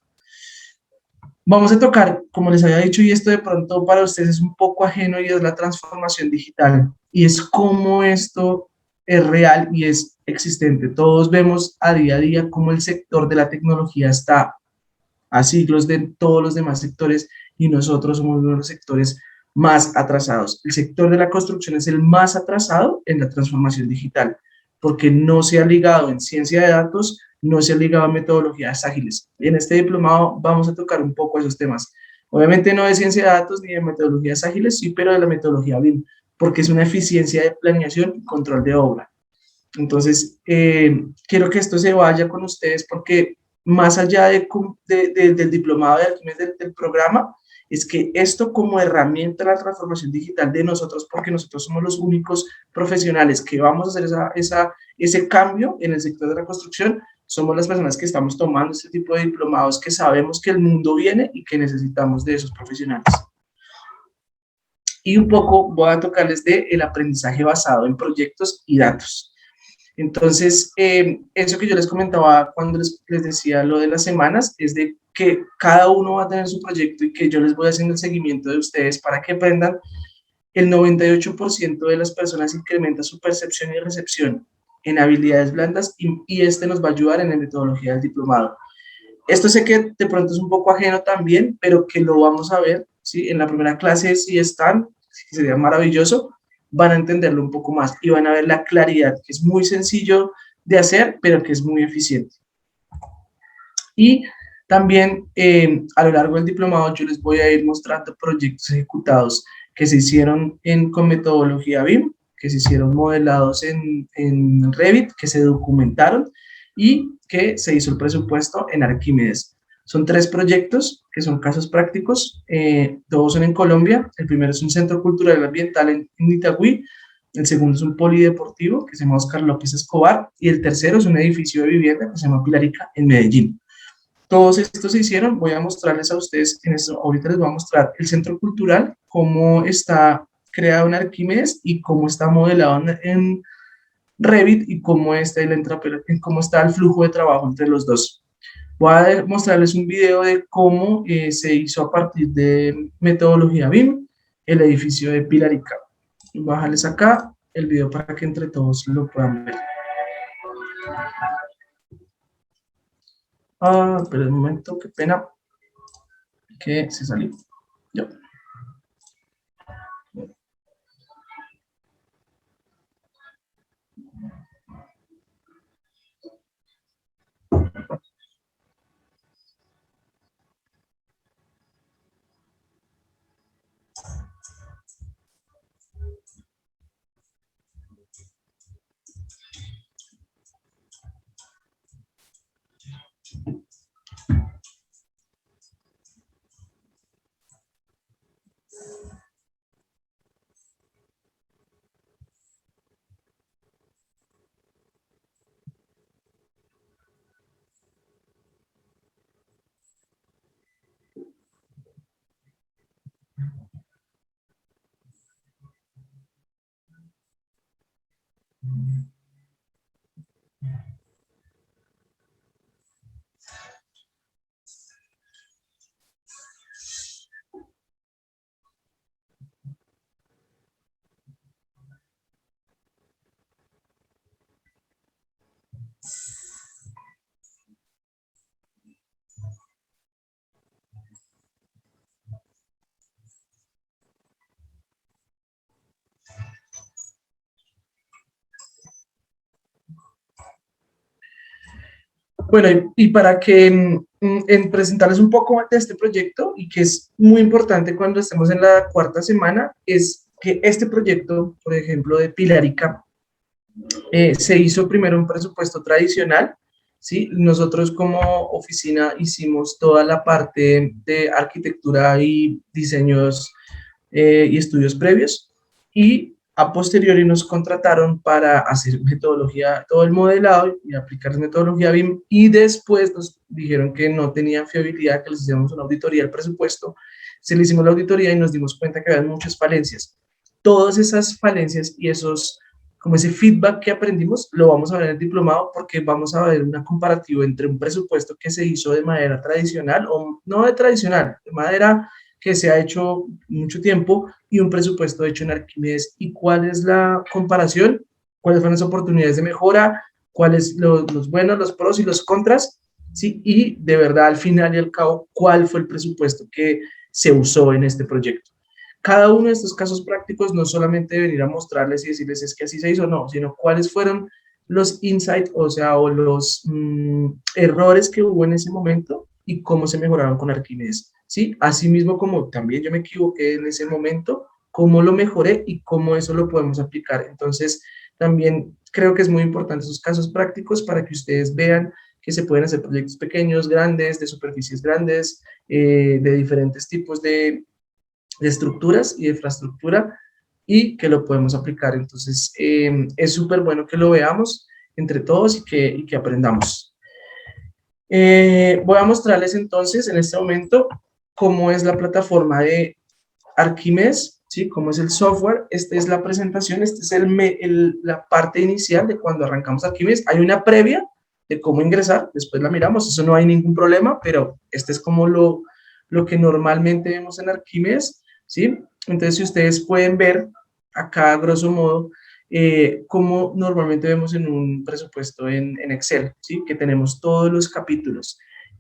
Vamos a tocar, como les había dicho, y esto de pronto para ustedes es un poco ajeno, y es la transformación digital, y es cómo esto es real y es existente. Todos vemos a día cómo el sector de la tecnología está a siglos de todos los demás sectores, y nosotros somos uno de los sectores más atrasados. El sector de la construcción es el más atrasado en la transformación digital, porque no se ha ligado en ciencia de datos, no se ha ligado a metodologías ágiles. Y en este diplomado vamos a tocar un poco esos temas. Obviamente no de ciencia de datos ni de metodologías ágiles, sí, pero de la metodología BIM, porque es una eficiencia de planeación y control de obra. Entonces, quiero que esto se vaya con ustedes porque más allá del diplomado de Arquímedes del programa, es que esto como herramienta de la transformación digital de nosotros, porque nosotros somos los únicos profesionales que vamos a hacer ese cambio en el sector de la construcción, somos las personas que estamos tomando este tipo de diplomados, que sabemos que el mundo viene y que necesitamos de esos profesionales. Y un poco voy a tocarles el aprendizaje basado en proyectos y datos. Entonces, eso que yo les comentaba cuando les decía lo de las semanas, es de que cada uno va a tener su proyecto y que yo les voy haciendo el seguimiento de ustedes para que aprendan. El 98% de las personas incrementa su percepción y recepción en habilidades blandas y este nos va a ayudar en la metodología del diplomado. Esto sé que de pronto es un poco ajeno también, pero que lo vamos a ver, ¿sí? En la primera clase, si están, sería maravilloso, van a entenderlo un poco más y van a ver la claridad, que es muy sencillo de hacer, pero que es muy eficiente. Y también a lo largo del diplomado yo les voy a ir mostrando proyectos ejecutados que se hicieron con metodología BIM, que se hicieron modelados en Revit, que se documentaron y que se hizo el presupuesto en Arquímedes. Son 3 proyectos que son casos prácticos, todos son en Colombia. El primero es un centro cultural ambiental en Itagüí, el segundo es un polideportivo que se llama Oscar López Escobar y el tercero es un edificio de vivienda que se llama Pilarica en Medellín. Todos estos se hicieron, voy a mostrarles a ustedes, ahorita les voy a mostrar el centro cultural, cómo está creado en Arquímedes y cómo está modelado en Revit y cómo está el flujo de trabajo entre los dos. Voy a mostrarles un video de cómo se hizo a partir de metodología BIM el edificio de Pilarica. Voy a dejarles acá el video para que entre todos lo puedan ver. Pero un momento, qué pena que se salió. Yo. Bueno, y para que en presentarles un poco más de este proyecto, y que es muy importante cuando estemos en la cuarta semana, es que este proyecto, por ejemplo, de Pilarica, se hizo primero un presupuesto tradicional, ¿sí? Nosotros como oficina hicimos toda la parte de arquitectura y diseños y estudios previos, y a posteriori nos contrataron para hacer metodología, todo el modelado y aplicar metodología BIM, y después nos dijeron que no tenían fiabilidad, que les hiciéramos una auditoría al presupuesto. Se le hicimos la auditoría y nos dimos cuenta que había muchas falencias. Todas esas falencias y esos, como ese feedback que aprendimos, lo vamos a ver en el diplomado, porque vamos a ver una comparativa entre un presupuesto que se hizo de manera tradicional, o no de tradicional, de manera que se ha hecho mucho tiempo, y un presupuesto hecho en Arquímedes, y cuál es la comparación, cuáles fueron las oportunidades de mejora, cuáles los buenos, los pros y los contras, ¿sí? Y de verdad, al final y al cabo, cuál fue el presupuesto que se usó en este proyecto. Cada uno de estos casos prácticos no solamente venir a mostrarles y decirles es que así se hizo, no, sino cuáles fueron los insights, o sea, o los errores que hubo en ese momento y cómo se mejoraron con Arquímedes, ¿sí? Asimismo, como también yo me equivoqué en ese momento, cómo lo mejoré y cómo eso lo podemos aplicar. Entonces, también creo que es muy importante esos casos prácticos para que ustedes vean que se pueden hacer proyectos pequeños, grandes, de superficies grandes, de diferentes tipos de estructuras y de infraestructura, y que lo podemos aplicar. Entonces, es súper bueno que lo veamos entre todos y que aprendamos. Voy a mostrarles entonces en este momento cómo es la plataforma de Arquímedes, ¿sí? Cómo es el software. Esta es la presentación, esta es la parte inicial de cuando arrancamos Arquímedes. Hay una previa de cómo ingresar, después la miramos, eso no hay ningún problema, pero este es como lo que normalmente vemos en Arquímedes, ¿sí? Entonces, si ustedes pueden ver acá, grosso modo, como normalmente vemos en un presupuesto en Excel, ¿sí? Que tenemos todos los capítulos.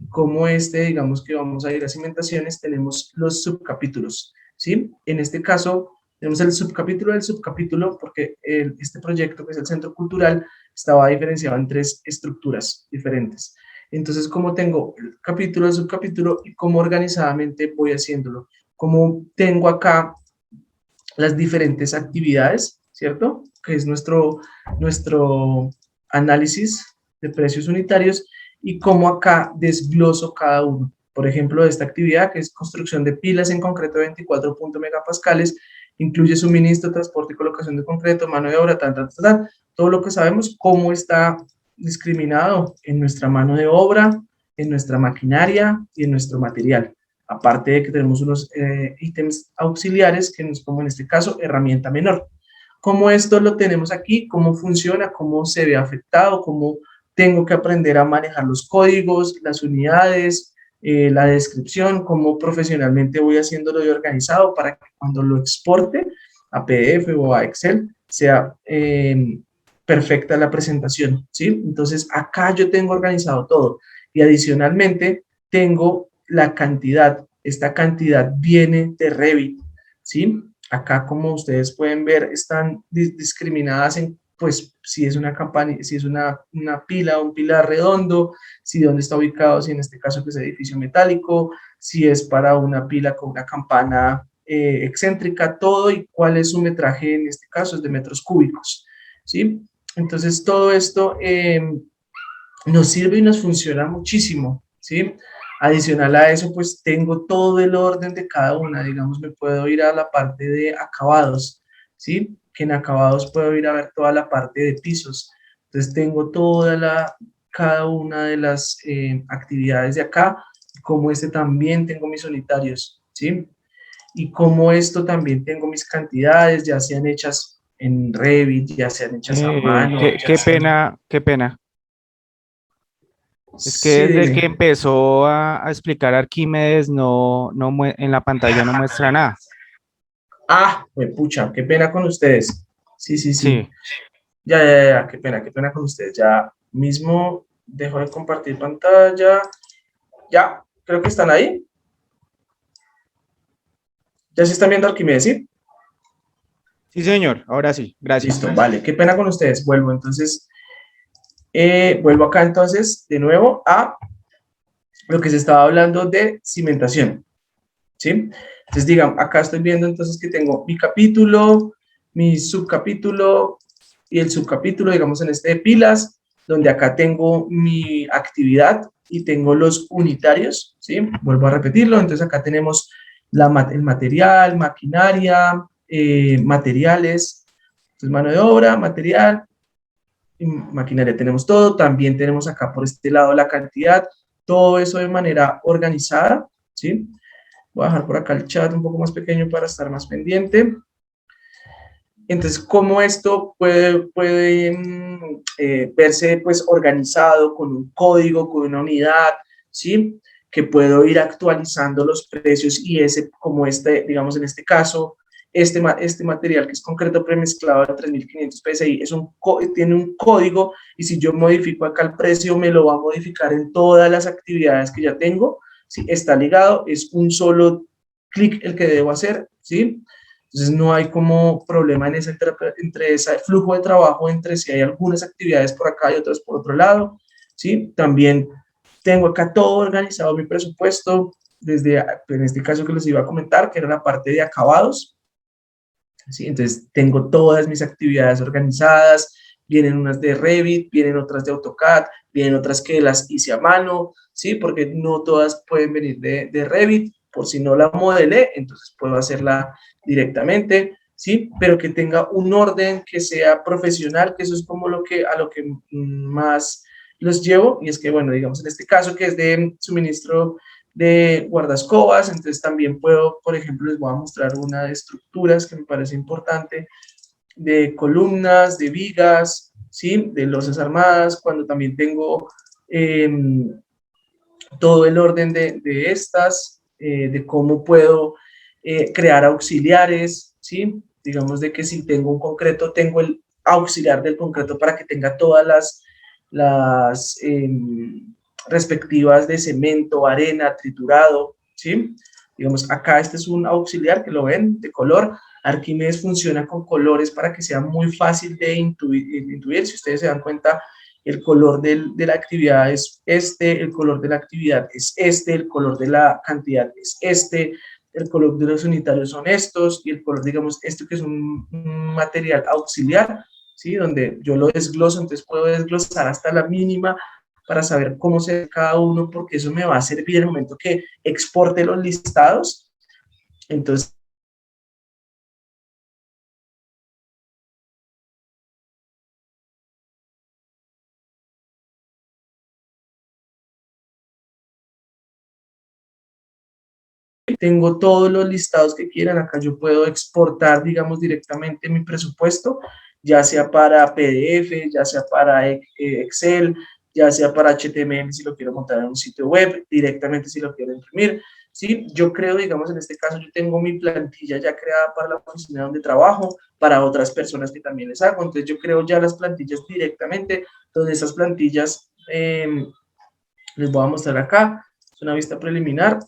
Como digamos que vamos a ir a cimentaciones, tenemos los subcapítulos, ¿sí? En este caso, tenemos el subcapítulo del subcapítulo, porque este proyecto, que es el Centro Cultural, estaba diferenciado en 3 estructuras diferentes. Entonces, como tengo el capítulo, el subcapítulo, y cómo organizadamente voy haciéndolo. Como tengo acá las diferentes actividades, ¿cierto? Que es nuestro análisis de precios unitarios, y cómo acá desgloso cada uno. Por ejemplo, esta actividad, que es construcción de pilas, en concreto de 24 megapascales, incluye suministro, transporte y colocación de concreto, mano de obra, todo lo que sabemos, cómo está discriminado en nuestra mano de obra, en nuestra maquinaria y en nuestro material. Aparte de que tenemos unos ítems auxiliares, que nos, como en este caso, herramienta menor. ¿Cómo esto lo tenemos aquí? ¿Cómo funciona? ¿Cómo se ve afectado? ¿Cómo tengo que aprender a manejar los códigos, las unidades, la descripción? ¿Cómo profesionalmente voy haciéndolo y organizado para que cuando lo exporte a PDF o a Excel sea perfecta la presentación, ¿sí? Entonces, acá yo tengo organizado todo, y adicionalmente tengo la cantidad. Esta cantidad viene de Revit, ¿sí? Acá, como ustedes pueden ver, están discriminadas en, pues, si es una campana, si es una pila, un pilar redondo, si dónde está ubicado, si en este caso que es edificio metálico, si es para una pila con una campana excéntrica, todo, y cuál es su metraje, en este caso es de metros cúbicos, ¿sí? Entonces, todo esto nos sirve y nos funciona muchísimo, ¿sí? Adicional a eso, pues tengo todo el orden de cada una. Digamos, me puedo ir a la parte de acabados, ¿sí? Que en acabados puedo ir a ver toda la parte de pisos. Entonces tengo cada una de las actividades de acá, como también tengo mis unitarios, ¿sí? Y como esto también tengo mis cantidades, ya sean hechas en Revit, ya sean hechas a mano. Qué pena, qué pena. Es que Sí, desde que dime. empezó a explicar Arquímedes, en la pantalla no muestra nada. Ah, pues pucha, qué pena con ustedes. Sí, sí, sí. Sí, Ya, qué pena con ustedes. Ya mismo dejo de compartir pantalla. Ya, creo que están ahí. Ya se están viendo Arquímedes, ¿sí? sí, señor. Ahora sí, gracias. Listo, vale. Qué pena con ustedes. Vuelvo. Entonces, Vuelvo acá entonces de nuevo a lo que se estaba hablando de cimentación, ¿sí? Entonces, digamos, acá estoy viendo entonces que tengo mi capítulo, mi subcapítulo y el subcapítulo, digamos, en este de pilas, donde acá tengo mi actividad y tengo los unitarios, ¿sí? Vuelvo a repetirlo, entonces acá tenemos el material, maquinaria, materiales, entonces mano de obra, material, y maquinaria, tenemos todo, también tenemos acá por este lado la cantidad, todo eso de manera organizada, ¿sí? Voy a dejar por acá el chat un poco más pequeño para estar más pendiente. Entonces, ¿cómo esto puede verse pues organizado con un código, con una unidad, ¿sí? Que puedo ir actualizando los precios y ese, como digamos en este caso, este material que es concreto premezclado de 3500 PSI tiene un código y si yo modifico acá el precio me lo va a modificar en todas las actividades que ya tengo, ¿sí? Está ligado, es un solo clic el que debo hacer, ¿sí? Entonces no hay como problema en entre ese flujo de trabajo, entre si hay algunas actividades por acá y otras por otro lado, ¿sí? También tengo acá todo organizado, mi presupuesto, desde en este caso que les iba a comentar, que era la parte de acabados, ¿sí? Entonces tengo todas mis actividades organizadas, vienen unas de Revit, vienen otras de AutoCAD, vienen otras que las hice a mano, ¿sí? Porque no todas pueden venir de Revit, por si no la modelé, entonces puedo hacerla directamente, ¿sí? Pero que tenga un orden que sea profesional, que eso es como a lo que más los llevo, y es que, bueno, digamos en este caso que es de suministro de guardascobas, entonces también puedo, por ejemplo, les voy a mostrar una de estructuras que me parece importante, de columnas, de vigas, ¿sí? De losas armadas, cuando también tengo todo el orden de estas, de cómo puedo crear auxiliares, ¿sí? Digamos de que si tengo un concreto, tengo el auxiliar del concreto para que tenga todas las respectivas de cemento, arena, triturado, ¿sí? Digamos, acá este es un auxiliar que lo ven de color. Arquímedes funciona con colores para que sea muy fácil de intuir. Si ustedes se dan cuenta, el color de la actividad es este, el color de la actividad es este, el color de la cantidad es este, el color de los unitarios son estos, y el color, digamos, este que es un material auxiliar, ¿sí? Donde yo lo desgloso, entonces puedo desglosar hasta la mínima para saber cómo se ve cada uno, porque eso me va a servir en el momento que exporte los listados. Entonces, tengo todos los listados que quieran, acá yo puedo exportar, digamos, directamente mi presupuesto, ya sea para PDF, ya sea para Excel, ya sea para HTML si lo quiero montar en un sitio web, directamente si lo quiero imprimir, ¿sí? Yo creo, digamos, en este caso yo tengo mi plantilla ya creada para la oficina donde trabajo, para otras personas que también les hago, entonces yo creo ya las plantillas directamente, entonces esas plantillas les voy a mostrar acá, es una vista preliminar.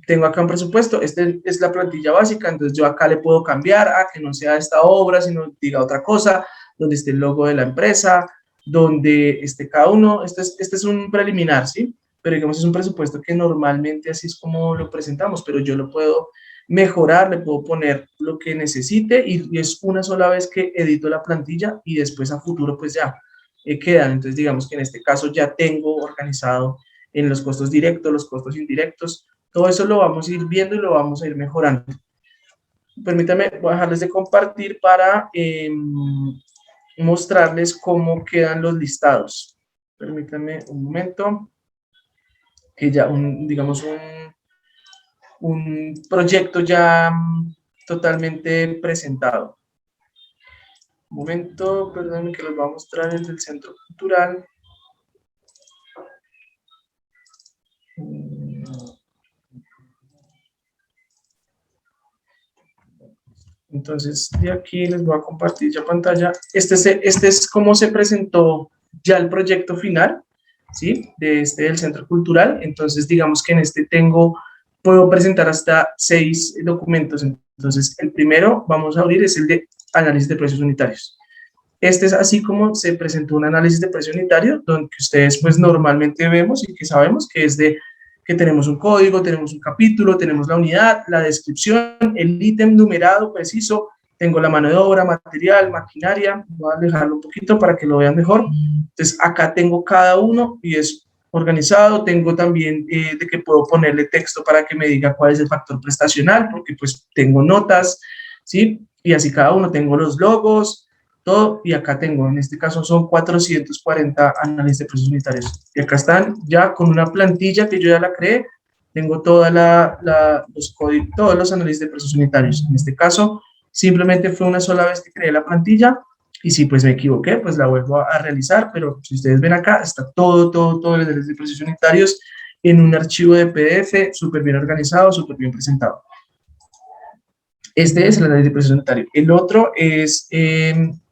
Tengo acá un presupuesto, esta es la plantilla básica, entonces yo acá le puedo cambiar a que no sea esta obra, sino diga otra cosa, donde esté el logo de la empresa, donde esté cada uno, este es un preliminar, ¿sí? Pero digamos es un presupuesto que normalmente así es como lo presentamos, pero yo lo puedo mejorar, le puedo poner lo que necesite y es una sola vez que edito la plantilla y después a futuro pues ya quedan. Entonces digamos que en este caso ya tengo organizado en los costos directos, los costos indirectos, todo eso lo vamos a ir viendo y lo vamos a ir mejorando. Permítanme, voy a dejarles de compartir para mostrarles cómo quedan los listados. Permítanme un momento, que ya, digamos, un proyecto ya totalmente presentado. Un momento, perdón, que les voy a mostrar el del Centro Cultural. Entonces, de aquí les voy a compartir ya pantalla. Este es cómo se presentó ya el proyecto final, ¿sí? Del Centro Cultural. Entonces, digamos que en este puedo presentar hasta 6 documentos. Entonces, el primero, vamos a abrir, es el de análisis de precios unitarios. Este es así como se presentó un análisis de precio unitario, donde ustedes pues normalmente vemos y que sabemos que es de que tenemos un código, tenemos un capítulo, tenemos la unidad, la descripción, el ítem numerado preciso, tengo la mano de obra, material, maquinaria, voy a alejarlo un poquito para que lo vean mejor. Entonces acá tengo cada uno y es organizado, tengo también de que puedo ponerle texto para que me diga cuál es el factor prestacional, porque pues tengo notas, ¿sí? Y así cada uno, tengo los logos, todo, y acá tengo, en este caso son 440 análisis de precios unitarios. Y acá están ya con una plantilla que yo ya la creé, tengo toda los códigos, todos los análisis de precios unitarios. En este caso, simplemente fue una sola vez que creé la plantilla, y si pues me equivoqué, pues la vuelvo a realizar, pero si ustedes ven acá, está todo el análisis de precios unitarios en un archivo de PDF, súper bien organizado, súper bien presentado. Este es el análisis de precios unitarios. El otro es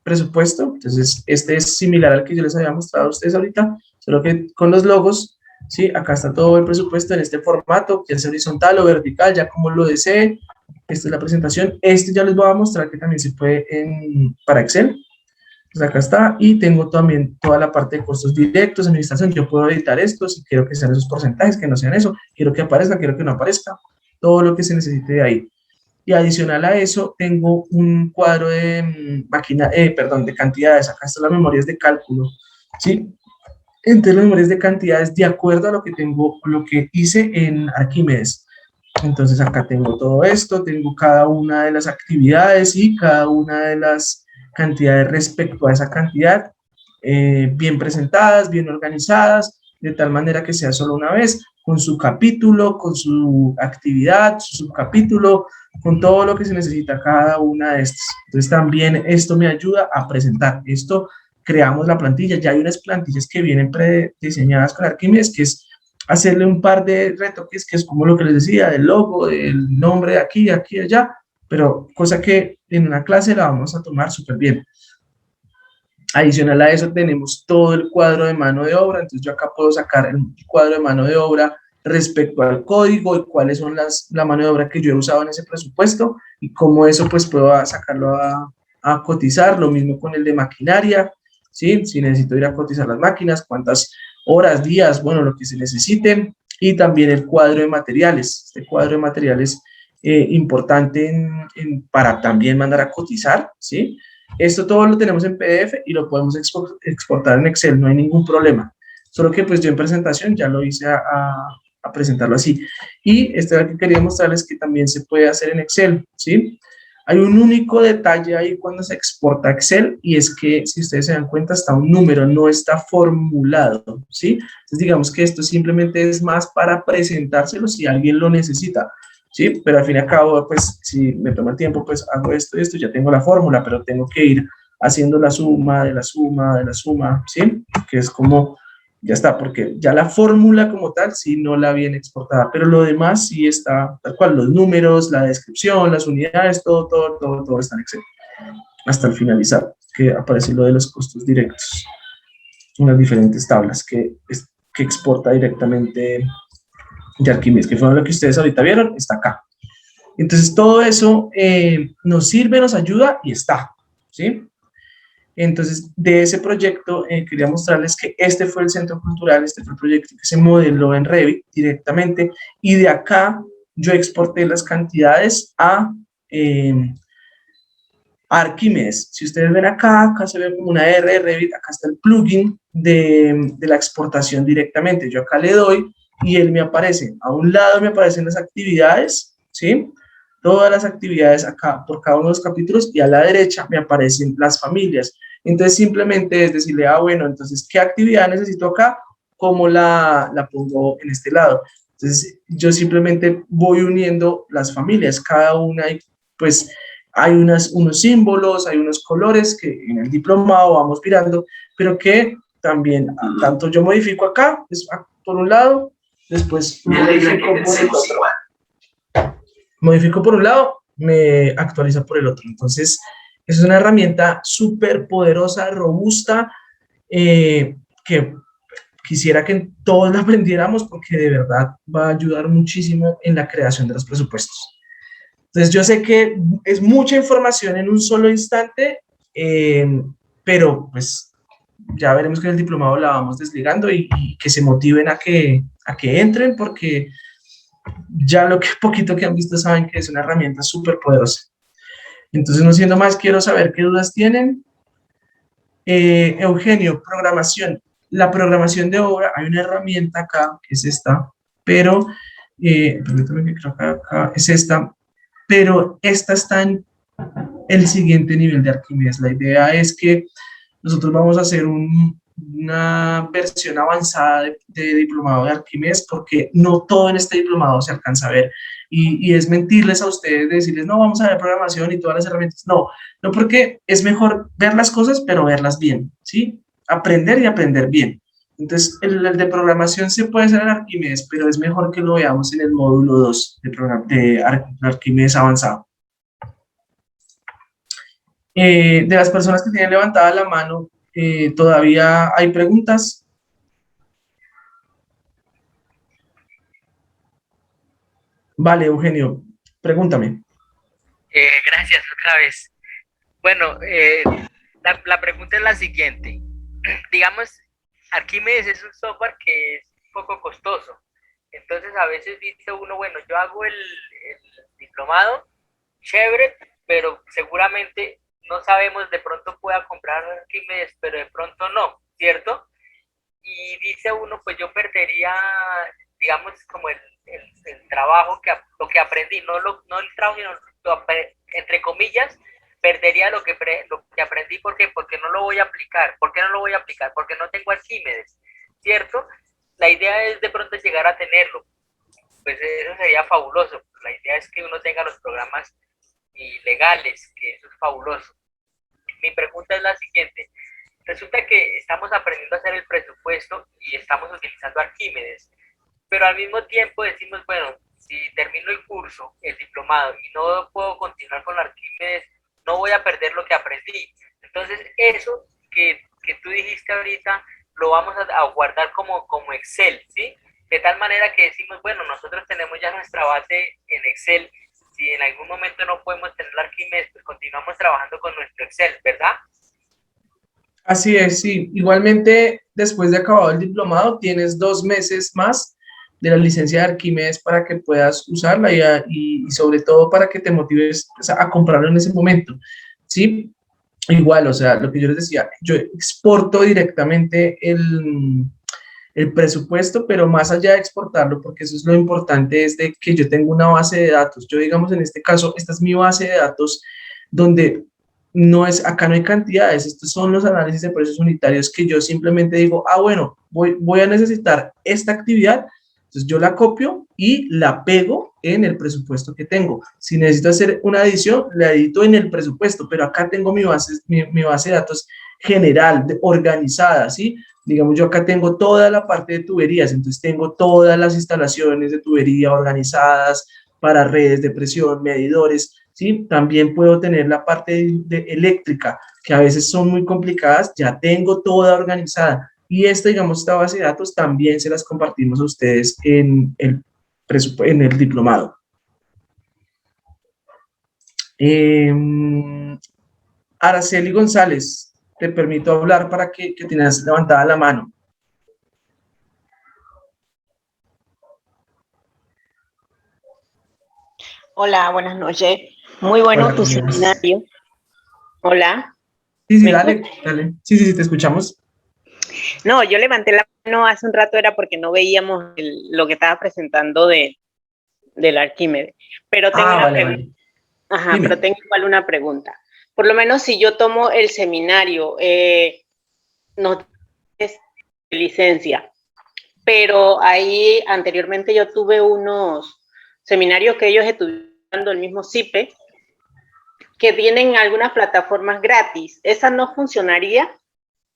presupuesto, entonces este es similar al que yo les había mostrado a ustedes ahorita, solo que con los logos, ¿sí? Acá está todo el presupuesto en este formato, ya sea horizontal o vertical, ya como lo deseen. Esta es la presentación. Este ya les voy a mostrar que también se puede para Excel. Pues acá está, y tengo también toda la parte de costos directos, administración. Yo puedo editar esto si quiero que sean esos porcentajes, que no sean eso, quiero que aparezca, quiero que no aparezca, todo lo que se necesite de ahí. Y adicional a eso, tengo un cuadro de de cantidades. Acá están las memorias de cálculo, ¿sí? Entonces, las memorias de cantidades de acuerdo a lo que tengo, lo que hice en Arquímedes. Entonces, acá tengo todo esto, tengo cada una de las actividades y cada una de las cantidades respecto a esa cantidad, bien presentadas, bien organizadas, de tal manera que sea solo una vez, con su capítulo, con su actividad, su subcapítulo, con todo lo que se necesita cada una de estas. Entonces también esto me ayuda a presentar. Esto creamos la plantilla, ya hay unas plantillas que vienen prediseñadas con Arquímedes, que es hacerle un par de retoques, que es como lo que les decía, del logo, del nombre de aquí, aquí, allá, pero cosa que en una clase la vamos a tomar súper bien. Adicional a eso tenemos todo el cuadro de mano de obra, entonces yo acá puedo sacar el cuadro de mano de obra respecto al código y cuáles son la mano de obra que yo he usado en ese presupuesto y cómo eso pues puedo sacarlo a cotizar, lo mismo con el de maquinaria, ¿sí? Si necesito ir a cotizar las máquinas, cuántas horas, días, bueno, lo que se necesiten, y también el cuadro de materiales, este cuadro de materiales importante para también mandar a cotizar, ¿sí? Esto todo lo tenemos en PDF y lo podemos exportar en Excel, no hay ningún problema. Solo que pues yo en presentación ya lo hice a presentarlo así. Y este era el que quería mostrarles que también se puede hacer en Excel, ¿sí? Hay un único detalle ahí cuando se exporta Excel y es que, si ustedes se dan cuenta, está un número, no está formulado, ¿sí? Entonces digamos que esto simplemente es más para presentárselo si alguien lo necesita. Sí, pero al fin y al cabo, pues, si me toma el tiempo, pues hago esto y esto, ya tengo la fórmula, pero tengo que ir haciendo la suma, de la suma, de la suma, ¿sí? Que es como, ya está, porque ya la fórmula como tal, sí, no la viene exportada, pero lo demás sí está, tal cual, los números, la descripción, las unidades, todo está en Excel. Hasta el finalizar, que aparece lo de los costos directos, unas diferentes tablas que exporta directamente de Arquímedes, que fue lo que ustedes ahorita vieron, está acá. Entonces, todo eso nos sirve, nos ayuda y está, ¿sí? Entonces, de ese proyecto, quería mostrarles que este fue el centro cultural, este fue el proyecto que se modeló en Revit directamente, y de acá yo exporté las cantidades a Arquímedes. Si ustedes ven acá se ve como una R de Revit, acá está el plugin de la exportación directamente. Yo acá le doy y él me aparece, a un lado me aparecen las actividades, ¿sí? Todas las actividades acá por cada uno de los capítulos, y a la derecha me aparecen las familias. Entonces simplemente es decirle, bueno, entonces, ¿qué actividad necesito acá? ¿Cómo la pongo en este lado? Entonces yo simplemente voy uniendo las familias, cada una, y pues hay unos símbolos, hay unos colores que en el diplomado vamos mirando, pero que también, tanto yo modifico acá, por un lado, después modifico por un lado, me actualiza por el otro. Entonces, es una herramienta súper poderosa, robusta, que quisiera que todos la aprendiéramos porque de verdad va a ayudar muchísimo en la creación de los presupuestos. Entonces, yo sé que es mucha información en un solo instante, pero pues ya veremos que en el diplomado la vamos desligando y que se motiven a que entren, porque ya lo que poquito que han visto saben que es una herramienta súper poderosa. Entonces, no siendo más, quiero saber qué dudas tienen. Eugenio, programación. La programación de obra, hay una herramienta acá, que es esta, pero, permítame que creo que acá es esta, pero esta está en el siguiente nivel de Arquímedes. La idea es que nosotros vamos a hacer una versión avanzada de diplomado de Arquímedes, porque no todo en este diplomado se alcanza a ver. Y es mentirles a ustedes, decirles, no, vamos a ver programación y todas las herramientas. No, no, porque es mejor ver las cosas, pero verlas bien, ¿sí? Aprender y aprender bien. Entonces, el de programación se puede hacer en Arquímedes, pero es mejor que lo veamos en el módulo 2 de Arquímedes avanzado. De las personas que tienen levantada la mano, ¿todavía hay preguntas? Vale, Eugenio, pregúntame. Gracias otra vez. Bueno, la pregunta es la siguiente. Digamos, Arquímedes es un software que es un poco costoso. Entonces, a veces dice uno, bueno, yo hago el diplomado, chévere, pero seguramente no sabemos, de pronto pueda comprar Arquímedes, pero de pronto no, ¿cierto? Y dice uno, pues yo perdería, digamos, como el trabajo, lo que aprendí, no el trabajo, sino entre comillas, perdería lo que aprendí. ¿Por qué? Porque no lo voy a aplicar. ¿Por qué no lo voy a aplicar? Porque no tengo Arquímedes, ¿cierto? La idea es de pronto llegar a tenerlo. Pues eso sería fabuloso. La idea es que uno tenga los programas legales, que eso es fabuloso. Mi pregunta es la siguiente. Resulta que estamos aprendiendo a hacer el presupuesto y estamos utilizando Arquímedes, pero al mismo tiempo decimos, bueno, si termino el curso, el diplomado, y no puedo continuar con Arquímedes, no voy a perder lo que aprendí. Entonces, eso que tú dijiste ahorita, lo vamos a guardar como Excel, ¿sí? De tal manera que decimos, bueno, nosotros tenemos ya nuestra base en Excel. Si en algún momento no podemos tener Arquímedes, pues continuamos trabajando con nuestro Excel, ¿verdad? Así es, sí. Igualmente, después de acabado el diplomado, tienes 2 meses más de la licencia de Arquímedes para que puedas usarla y sobre todo para que te motives, pues, a comprarlo en ese momento, ¿sí? Igual, o sea, lo que yo les decía, yo exporto directamente el presupuesto, pero más allá de exportarlo, porque eso es lo importante, es de que yo tengo una base de datos. Yo, digamos, en este caso, esta es mi base de datos, donde acá no hay cantidades, estos son los análisis de precios unitarios que yo simplemente digo, bueno, voy a necesitar esta actividad, entonces yo la copio y la pego en el presupuesto que tengo. Si necesito hacer una adición, la edito en el presupuesto, pero acá tengo mi base de datos general, organizada, ¿sí? Digamos, yo acá tengo toda la parte de tuberías, entonces tengo todas las instalaciones de tubería organizadas para redes de presión, medidores, ¿sí? También puedo tener la parte de eléctrica, que a veces son muy complicadas, ya tengo toda organizada. Y digamos, esta base de datos también se las compartimos a ustedes en el diplomado. Araceli González, te permito hablar para que tienes levantada la mano. Hola, buenas noches. Muy bueno. Hola, Tu seminario. Hola. Sí, dale. Sí, te escuchamos. No, yo levanté la mano hace un rato, era porque no veíamos lo que estaba presentando del Arquímedes. Pero tengo una pregunta. Vale. Ajá, dime. Pero tengo igual una pregunta. Por lo menos si yo tomo el seminario, no es licencia, pero ahí anteriormente yo tuve unos seminarios que ellos estudiando el mismo CIPE, que tienen algunas plataformas gratis. ¿Esa no funcionaría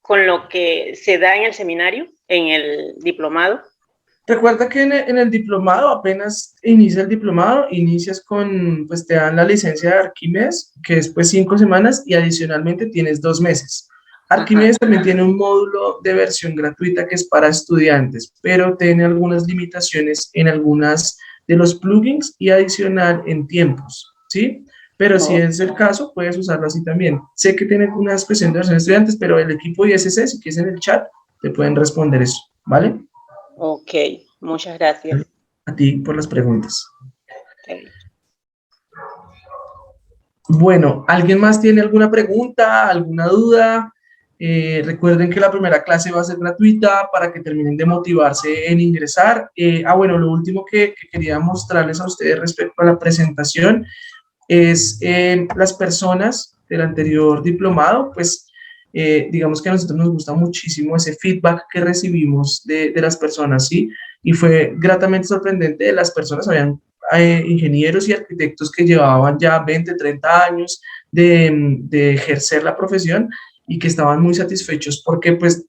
con lo que se da en el seminario, en el diplomado? Recuerda que en el diplomado, apenas inicia el diplomado, inicias pues te dan la licencia de Arquímedes, que después 5 semanas, y adicionalmente tienes 2 meses. Arquímedes también tiene un módulo de versión gratuita que es para estudiantes, pero tiene algunas limitaciones en algunas de los plugins y adicional en tiempos, ¿sí? pero si es el caso, puedes usarlo así también. Sé que tienen una expresión de versión estudiantes, pero el equipo ISC, si quieres en el chat, te pueden responder eso, ¿vale? Ok, muchas gracias. A ti por las preguntas. Okay. Bueno, ¿alguien más tiene alguna pregunta, alguna duda? Recuerden que la primera clase va a ser gratuita para que terminen de motivarse en ingresar. Bueno, lo último que quería mostrarles a ustedes respecto a la presentación es las personas del anterior diplomado, pues digamos que a nosotros nos gusta muchísimo ese feedback que recibimos de las personas, ¿sí? Y fue gratamente sorprendente de las personas, habían ingenieros y arquitectos que llevaban ya 20, 30 años de ejercer la profesión y que estaban muy satisfechos porque pues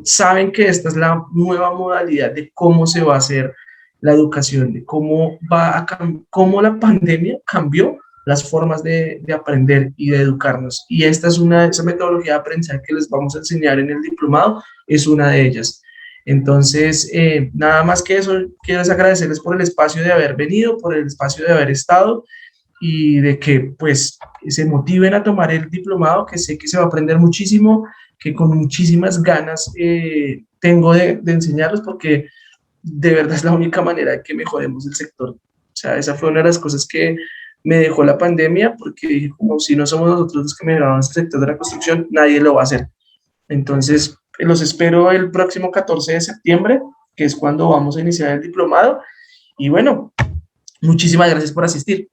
saben que esta es la nueva modalidad de cómo se va a hacer la educación, de cómo la pandemia cambió las formas de aprender y de educarnos. Y esta es esa metodología de aprendizaje que les vamos a enseñar en el diplomado, es una de ellas. Entonces, nada más que eso, quiero agradecerles por el espacio de haber venido, por el espacio de haber estado y de que pues se motiven a tomar el diplomado, que sé que se va a aprender muchísimo, que con muchísimas ganas tengo de enseñarlos porque de verdad es la única manera de que mejoremos el sector. O sea, esa fue una de las cosas que me dejó la pandemia, porque dije, como si no somos nosotros los que mejoramos el sector de la construcción, nadie lo va a hacer. Entonces, los espero el próximo 14 de septiembre, que es cuando vamos a iniciar el diplomado. Y bueno, muchísimas gracias por asistir.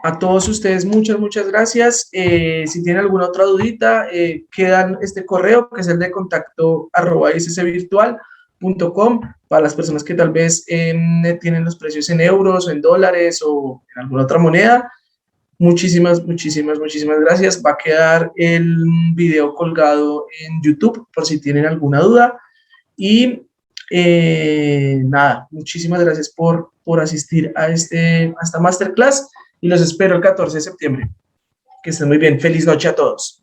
A todos ustedes, muchas gracias. Si tienen alguna otra dudita, quedan este correo, que es el de contacto @issvirtual.com, para las personas que tal vez tienen los precios en euros o en dólares o en alguna otra moneda. Muchísimas gracias. Va a quedar el video colgado en YouTube por si tienen alguna duda. Y nada, muchísimas gracias por asistir a esta masterclass y los espero el 14 de septiembre. Que estén muy bien. Feliz noche a todos.